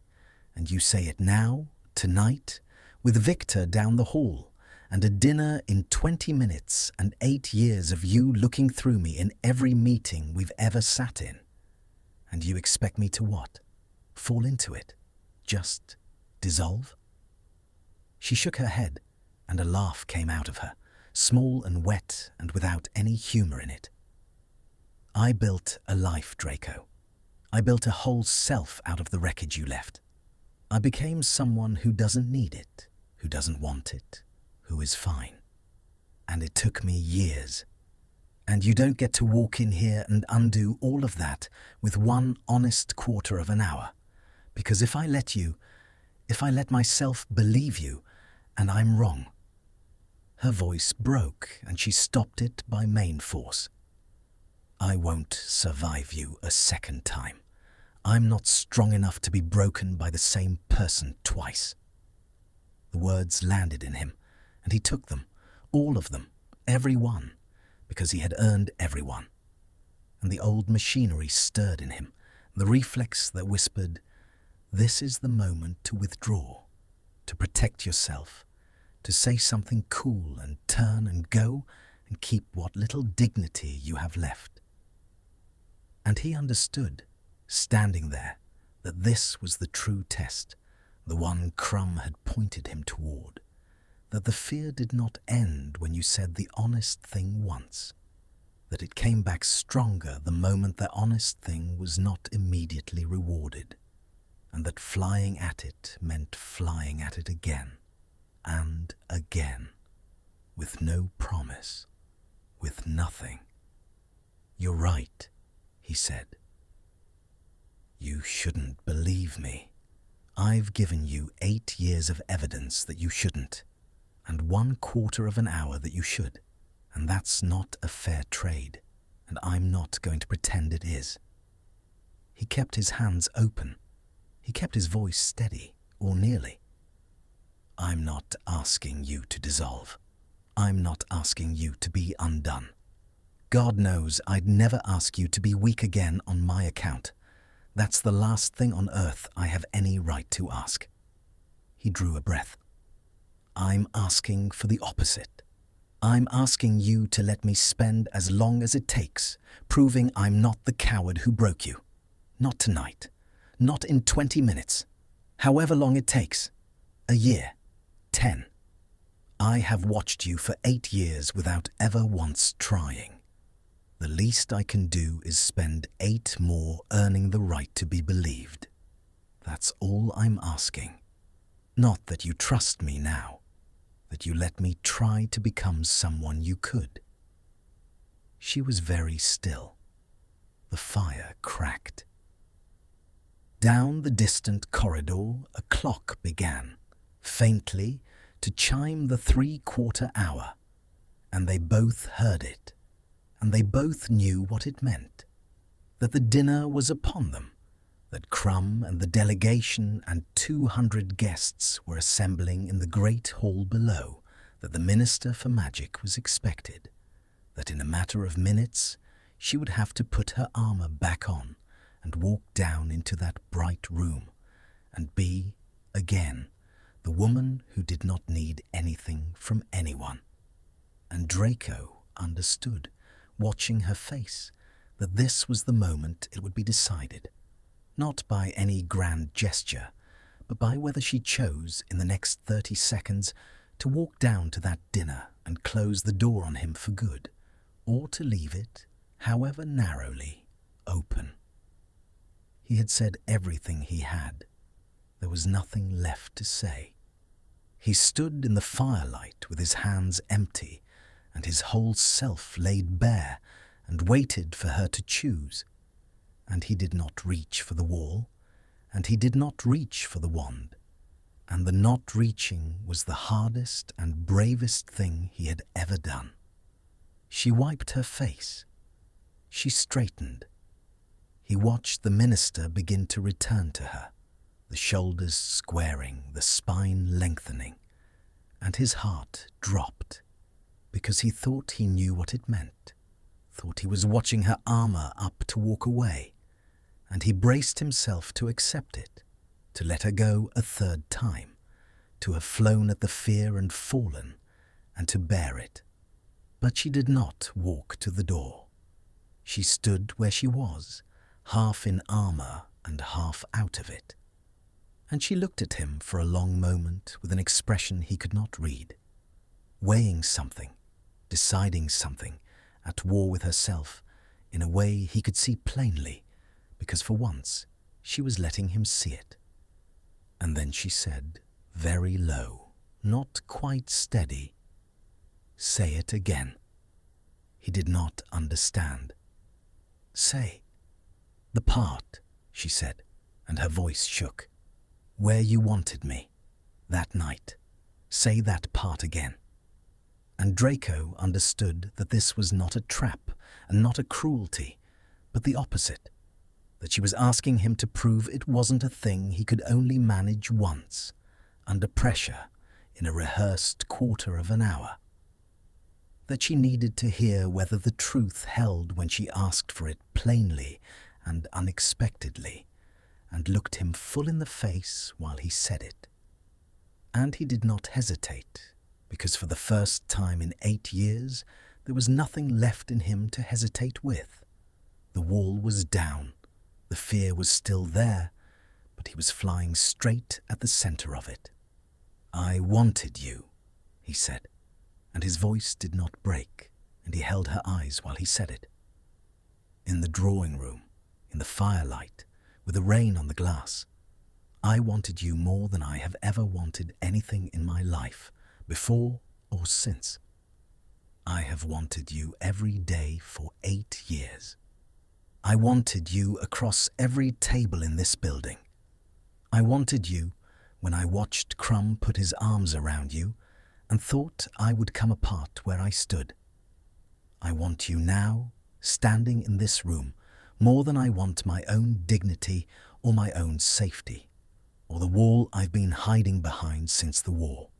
and you say it now, tonight, with Viktor down the hall, and a dinner in 20 minutes and 8 years of you looking through me in every meeting we've ever sat in. And you expect me to what? Fall into it? Just dissolve?" She shook her head, and a laugh came out of her, small and wet and without any humor in it. "I built a life, Draco. I built a whole self out of the wreckage you left. I became someone who doesn't need it, who doesn't want it, who is fine. And it took me years. And you don't get to walk in here and undo all of that with one honest quarter of an hour. Because if I let myself believe you, and I'm wrong." Her voice broke, and she stopped it by main force. "I won't survive you a second time. I'm not strong enough to be broken by the same person twice." The words landed in him, and he took them, all of them, every one, because he had earned every one. And the old machinery stirred in him, the reflex that whispered, "This is the moment to withdraw, to protect yourself, to say something cool and turn and go and keep what little dignity you have left." And he understood, standing there, that this was the true test, the one Krum had pointed him toward, that the fear did not end when you said the honest thing once, that it came back stronger the moment the honest thing was not immediately rewarded, and that flying at it meant flying at it again and again, with no promise, with nothing. "You're right," he said. "You shouldn't believe me. I've given you 8 years of evidence that you shouldn't, and 1/4 of an hour that you should, and that's not a fair trade, and I'm not going to pretend it is." He kept his hands open. He kept his voice steady, or nearly. "I'm not asking you to dissolve. I'm not asking you to be undone. God knows I'd never ask you to be weak again on my account. That's the last thing on earth I have any right to ask." He drew a breath. "I'm asking for the opposite. I'm asking you to let me spend as long as it takes, proving I'm not the coward who broke you. Not tonight. Not in 20 minutes. However long it takes. A year. 10. I have watched you for 8 years without ever once trying. The least I can do is spend 8 more earning the right to be believed. That's all I'm asking. Not that you trust me now, that you let me try to become someone you could." She was very still. The fire cracked. Down the distant corridor, a clock began, faintly, to chime the 3/4 hour, and they both heard it, and they both knew what it meant, that the dinner was upon them, that Krum and the delegation and 200 guests were assembling in the great hall below, that the Minister for Magic was expected, that in a matter of minutes she would have to put her armor back on and walk down into that bright room and be, again, the woman who did not need anything from anyone. And Draco understood, watching her face, that this was the moment it would be decided, not by any grand gesture, but by whether she chose in the next 30 seconds to walk down to that dinner and close the door on him for good, or to leave it, however narrowly, open. He had said everything he had. There was nothing left to say. He stood in the firelight with his hands empty and his whole self laid bare, and waited for her to choose. And he did not reach for the wall, and he did not reach for the wand, and the not reaching was the hardest and bravest thing he had ever done. She wiped her face. She straightened. He watched the minister begin to return to her, the shoulders squaring, the spine lengthening, and his heart dropped, because he thought he knew what it meant, thought he was watching her armor up to walk away, and he braced himself to accept it, to let her go a 3rd time, to have flown at the fear and fallen, and to bear it. But she did not walk to the door. She stood where she was, half in armor and half out of it. And she looked at him for a long moment with an expression he could not read, weighing something, deciding something, at war with herself, in a way he could see plainly, because for once she was letting him see it. And then she said, very low, not quite steady, "Say it again." He did not understand. "Say, the part," she said, and her voice shook. "Where you wanted me, that night. Say that part again." And Draco understood that this was not a trap and not a cruelty, but the opposite, that she was asking him to prove it wasn't a thing he could only manage once, under pressure, in a rehearsed quarter of an hour. That she needed to hear whether the truth held when she asked for it plainly and unexpectedly, and looked him full in the face while he said it. And he did not hesitate, because for the first time in 8 years there was nothing left in him to hesitate with. The wall was down, the fear was still there, but he was flying straight at the center of it. "I wanted you," he said, and his voice did not break, and he held her eyes while he said it. "In the drawing room, in the firelight, with the rain on the glass. I wanted you more than I have ever wanted anything in my life, before or since. I have wanted you every day for 8 years. I wanted you across every table in this building. I wanted you when I watched Krum put his arms around you and thought I would come apart where I stood. I want you now, standing in this room, more than I want my own dignity or my own safety, or the wall I've been hiding behind since the war.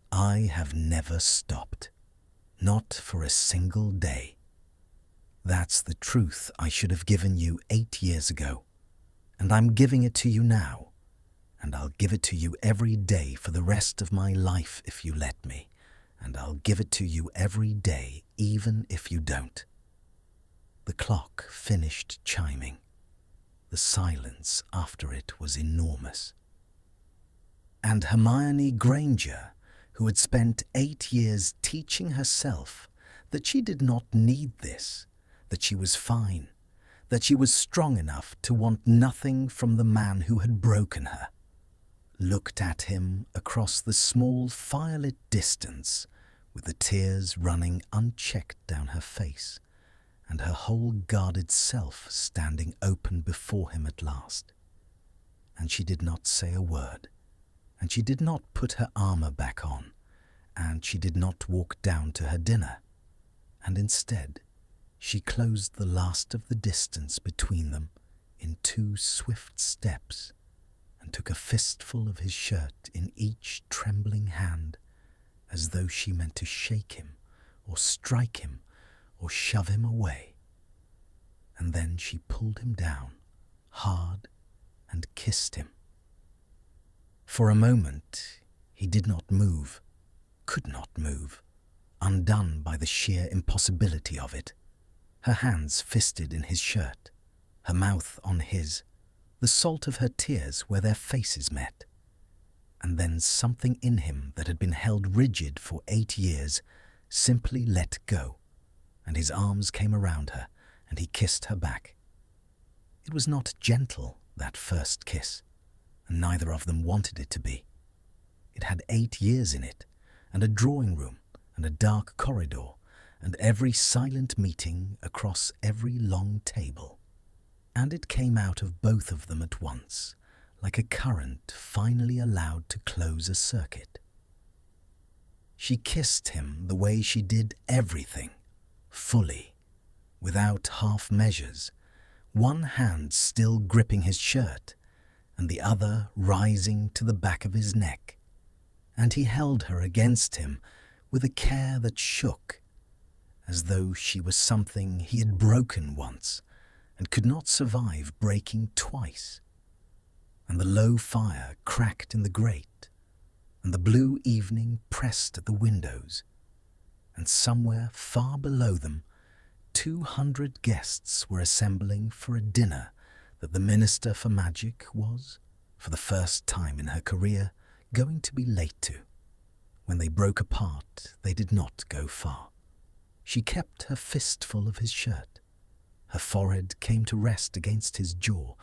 I have never stopped, not for a single day. That's the truth I should have given you 8 years ago, and I'm giving it to you now, and I'll give it to you every day for the rest of my life if you let me, and I'll give it to you every day even if you don't." The clock finished chiming. The silence after it was enormous. And Hermione Granger, who had spent 8 years teaching herself that she did not need this, that she was fine, that she was strong enough to want nothing from the man who had broken her, looked at him across the small firelit distance with the tears running unchecked down her face, and her whole guarded self standing open before him at last. And she did not say a word, and she did not put her armor back on, and she did not walk down to her dinner, and instead she closed the last of the distance between them in 2 swift steps, and took a fistful of his shirt in each trembling hand, as though she meant to shake him or strike him or shove him away. And then she pulled him down, hard, and kissed him. For a moment he did not move, could not move, undone by the sheer impossibility of it. Her hands fisted in his shirt, her mouth on his, the salt of her tears where their faces met. And then something in him that had been held rigid for 8 years simply let go, and his arms came around her, and he kissed her back. It was not gentle, that first kiss, and neither of them wanted it to be. It had 8 years in it, and a drawing room, and a dark corridor, and every silent meeting across every long table. And it came out of both of them at once, like a current finally allowed to close a circuit. She kissed him the way she did everything, fully, without half measures, one hand still gripping his shirt, and the other rising to the back of his neck. And he held her against him with a care that shook, as though she was something he had broken once and could not survive breaking twice. And the low fire cracked in the grate, and the blue evening pressed at the windows, and somewhere far below them 200 guests were assembling for a dinner that the Minister for Magic was, for the first time in her career, going to be late to. When they broke apart, they did not go far. She kept her fistful of his shirt. Her forehead came to rest against his jaw,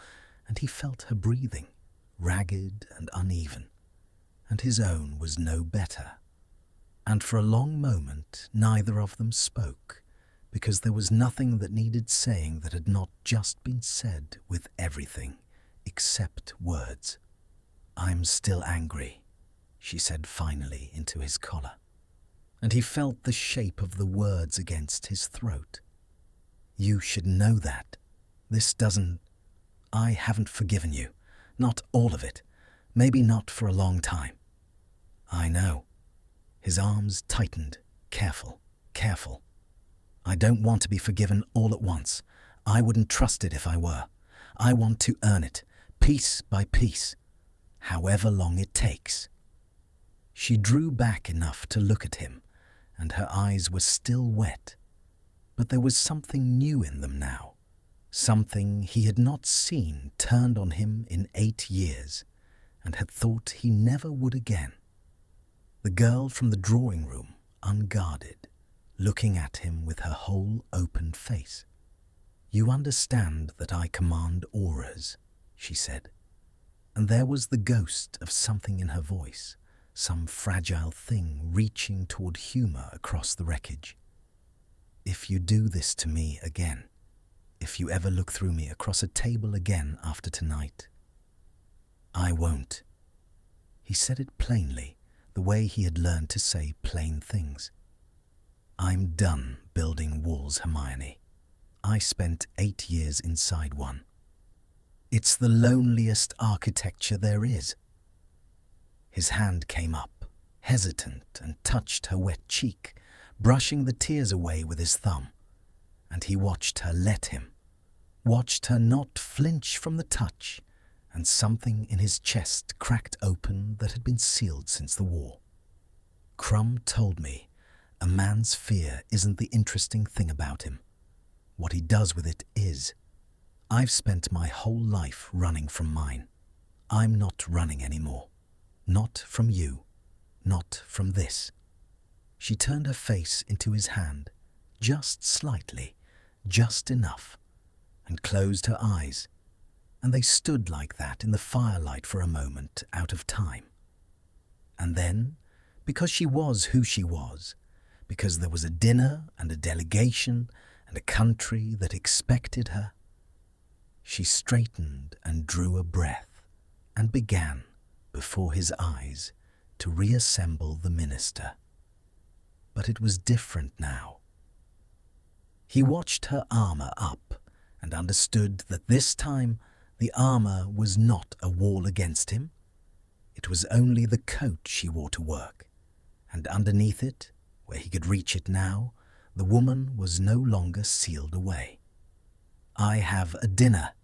and he felt her breathing, ragged and uneven, and his own was no better. And for a long moment neither of them spoke, because there was nothing that needed saying that had not just been said with everything except words. "I'm still angry," she said finally into his collar, and he felt the shape of the words against his throat. "You should know that. I haven't forgiven you. Not all of it. Maybe not for a long time." "I know." His arms tightened. "Careful, careful. I don't want to be forgiven all at once. I wouldn't trust it if I were. I want to earn it, piece by piece, however long it takes." She drew back enough to look at him, and her eyes were still wet, but there was something new in them now, something he had not seen turned on him in 8 years, and had thought he never would again. The girl from the drawing room, unguarded, looking at him with her whole open face. "You understand that I command auras," she said, and there was the ghost of something in her voice, some fragile thing reaching toward humor across the wreckage. "If you do this to me again, if you ever look through me across a table again after tonight, I won't." He said it plainly, the way he had learned to say plain things. "I'm done building walls, Hermione. I spent 8 years inside one. It's the loneliest architecture there is." His hand came up, hesitant, and touched her wet cheek, brushing the tears away with his thumb, and he watched her let him, watched her not flinch from the touch, and something in his chest cracked open that had been sealed since the war. "Krum told me a man's fear isn't the interesting thing about him. What he does with it is. I've spent my whole life running from mine. I'm not running anymore. Not from you. Not from this." She turned her face into his hand, just slightly, just enough, and closed her eyes, and they stood like that in the firelight for a moment out of time. And then, because she was who she was, because there was a dinner and a delegation and a country that expected her, she straightened and drew a breath and began, before his eyes, to reassemble the minister. But it was different now. He watched her armor up and understood that this time the armor was not a wall against him. It was only the coat she wore to work, and underneath it, where he could reach it now, the woman was no longer sealed away. "I have a dinner,"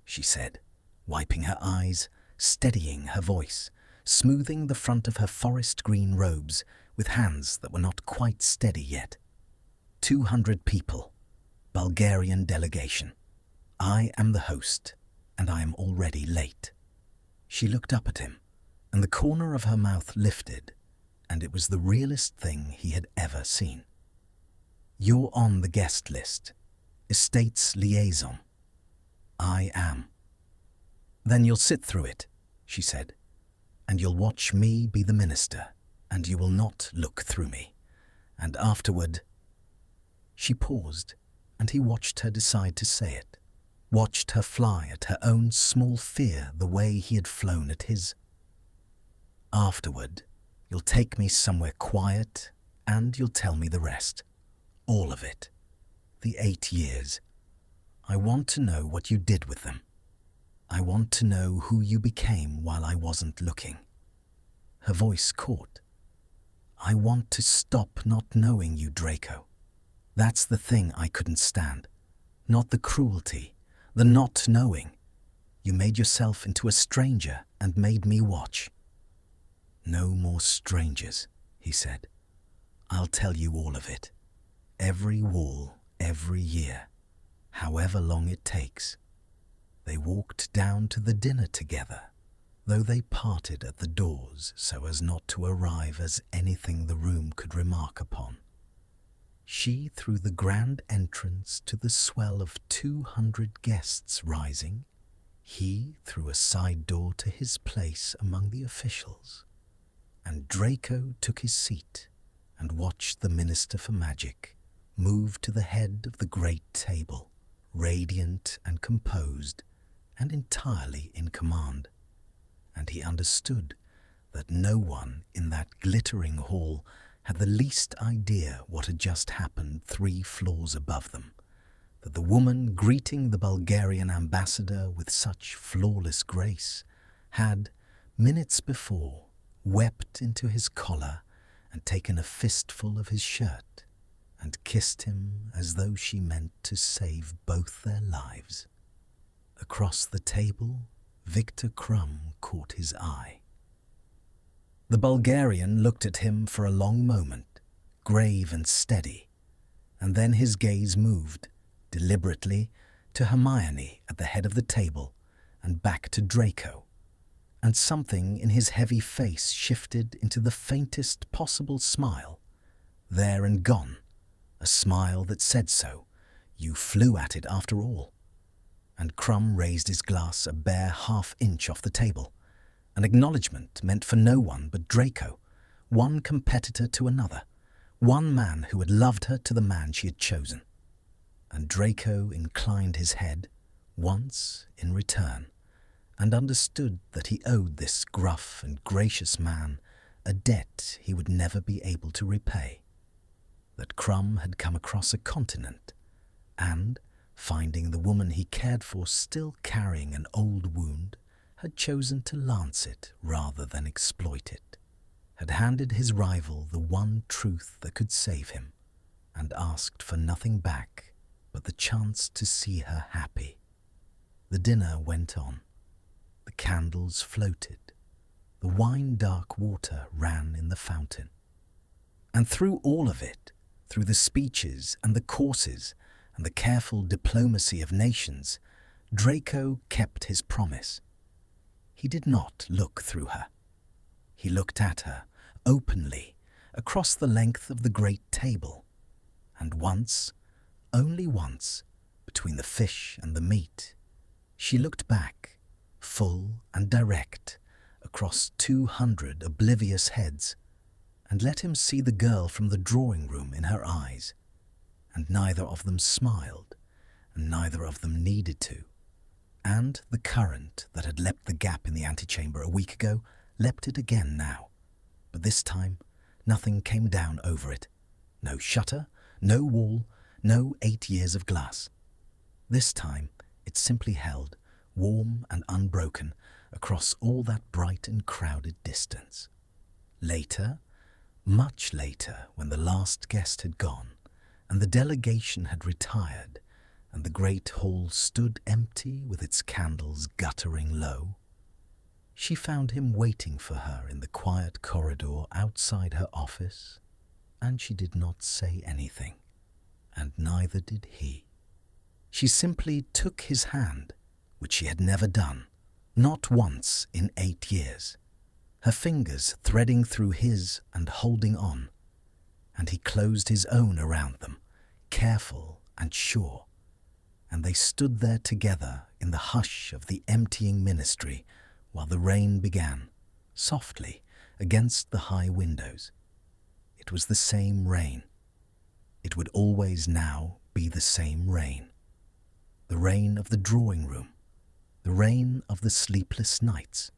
she said, wiping her eyes, steadying her voice, smoothing the front of her forest green robes with hands that were not quite steady yet. 200 people, Bulgarian delegation. I am the host, and I am already late." She looked up at him, and the corner of her mouth lifted, and it was the realest thing he had ever seen. "You're on the guest list. Estates liaison." "I am." "Then you'll sit through it," she said, "and you'll watch me be the minister, and you will not look through me. And afterward—" She paused, and he watched her decide to say it, watched her fly at her own small fear the way he had flown at his. "Afterward, you'll take me somewhere quiet, and you'll tell me the rest. All of it. The 8 years. I want to know what you did with them. I want to know who you became while I wasn't looking." Her voice caught. "I want to stop not knowing you, Draco. That's the thing I couldn't stand. Not the cruelty, the not knowing. You made yourself into a stranger and made me watch." "No more strangers," he said. "I'll tell you all of it. Every wall, every year, however long it takes." They walked down to the dinner together, though they parted at the doors so as not to arrive as anything the room could remark upon. She through the grand entrance to the swell of 200 guests rising, he through a side door to his place among the officials, and Draco took his seat and watched the Minister for Magic moved to the head of the great table, radiant and composed, and entirely in command. And he understood that no one in that glittering hall had the least idea what had just happened 3 floors above them, that the woman greeting the Bulgarian ambassador with such flawless grace had, minutes before, wept into his collar and taken a fistful of his shirt and kissed him as though she meant to save both their lives. Across the table, Viktor Krum caught his eye. The Bulgarian looked at him for a long moment, grave and steady, and then his gaze moved, deliberately, to Hermione at the head of the table and back to Draco, and something in his heavy face shifted into the faintest possible smile, there and gone, a smile that said so. You flew at it after all. And Krum raised his glass a bare half-inch off the table, an acknowledgement meant for no one but Draco, one competitor to another, one man who had loved her to the man she had chosen. And Draco inclined his head, once in return, and understood that he owed this gruff and gracious man a debt he would never be able to repay. That Krum had come across a continent, and, finding the woman he cared for still carrying an old wound, had chosen to lance it rather than exploit it, had handed his rival the one truth that could save him, and asked for nothing back but the chance to see her happy. The dinner went on. The candles floated. The wine-dark water ran in the fountain. And through all of it, through the speeches and the courses and the careful diplomacy of nations, Draco kept his promise. He did not look through her. He looked at her, openly, across the length of the great table, and once, only once, between the fish and the meat, she looked back, full and direct, across 200 oblivious heads, and let him see the girl from the drawing room in her eyes, and neither of them smiled, and neither of them needed to. And the current that had leapt the gap in the antechamber a week ago leapt it again now. But this time, nothing came down over it. No shutter, no wall, no 8 years of glass. This time, it simply held, warm and unbroken, across all that bright and crowded distance. Later, much later, when the last guest had gone, and the delegation had retired, and the great hall stood empty with its candles guttering low, she found him waiting for her in the quiet corridor outside her office, and she did not say anything, and neither did he. She simply took his hand, which she had never done, not once in 8 years, her fingers threading through his and holding on, and he closed his own around them, careful and sure, and they stood there together in the hush of the emptying ministry while the rain began, softly, against the high windows. It was the same rain. It would always now be the same rain. The rain of the drawing room, the rain of the sleepless nights,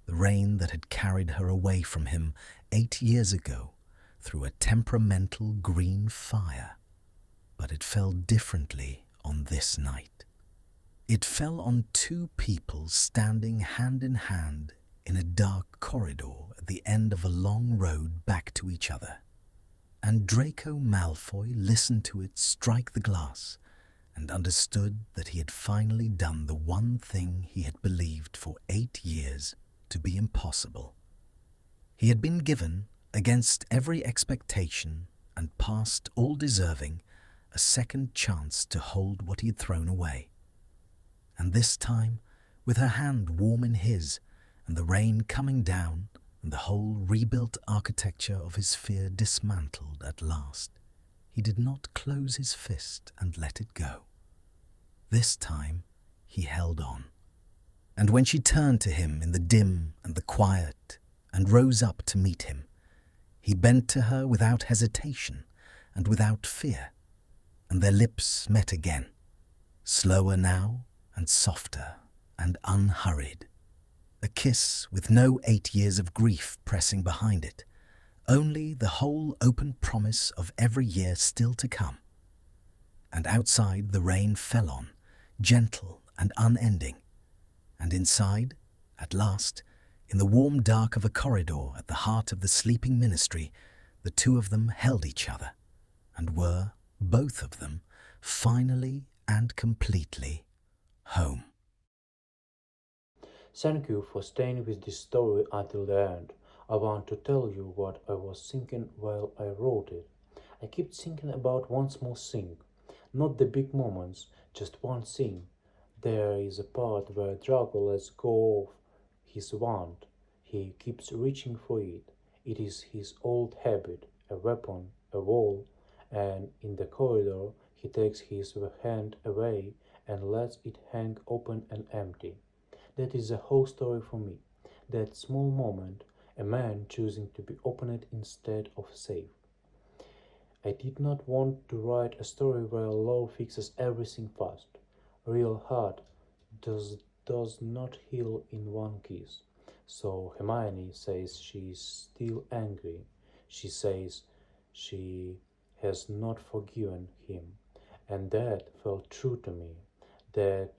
the rain that had carried her away from him 8 years ago through a temperamental green fire. But it fell differently on this night. It fell on 2 people standing hand in hand in a dark corridor at the end of a long road back to each other. And Draco Malfoy listened to it strike the glass and understood that he had finally done the one thing he had believed for 8 years to be impossible. He had been given, against every expectation and past all deserving, a second chance to hold what he had thrown away. And this time, with her hand warm in his, and the rain coming down, and the whole rebuilt architecture of his fear dismantled at last, he did not close his fist and let it go. This time, he held on. And when she turned to him in the dim and the quiet, and rose up to meet him, he bent to her without hesitation and without fear, and their lips met again, slower now and softer and unhurried. A kiss with no 8 years of grief pressing behind it, only the whole open promise of every year still to come. And outside the rain fell on, gentle and unending, and inside, at last, in the warm dark of a corridor at the heart of the sleeping ministry, the two of them held each other, and were, both of them, finally and completely home. Thank you for staying with this story until the end. I want to tell you what I was thinking while I wrote it. I kept thinking about one small thing, not the big moments, just one thing. There is a part where Draco lets go of his wand. He keeps reaching for it. It is his old habit, a weapon, a wall, and in the corridor he takes his hand away and lets it hang open and empty. That is the whole story for me. That small moment, a man choosing to be opened instead of safe. I did not want to write a story where love fixes everything fast. Real heart does not heal in one kiss. So Hermione says she is still angry. She says she has not forgiven him. And that felt true to me. That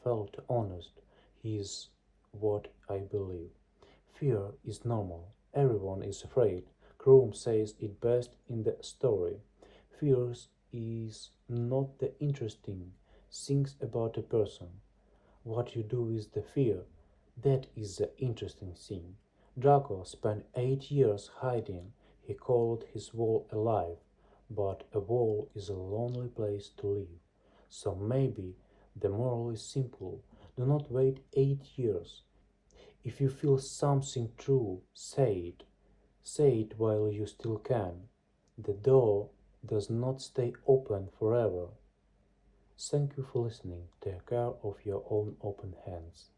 felt honest. He is what I believe. Fear is normal. Everyone is afraid. Krum says it best in the story. Fear is not the interesting things about a person. What you do with the fear, that is the interesting thing. Draco spent 8 years hiding. He called his wall alive, but a wall is a lonely place to live. So maybe the moral is simple. Do not wait 8 years. If you feel something true, say it. Say it while you still can. The door does not stay open forever. Thank you for listening. Take care of your own open hands.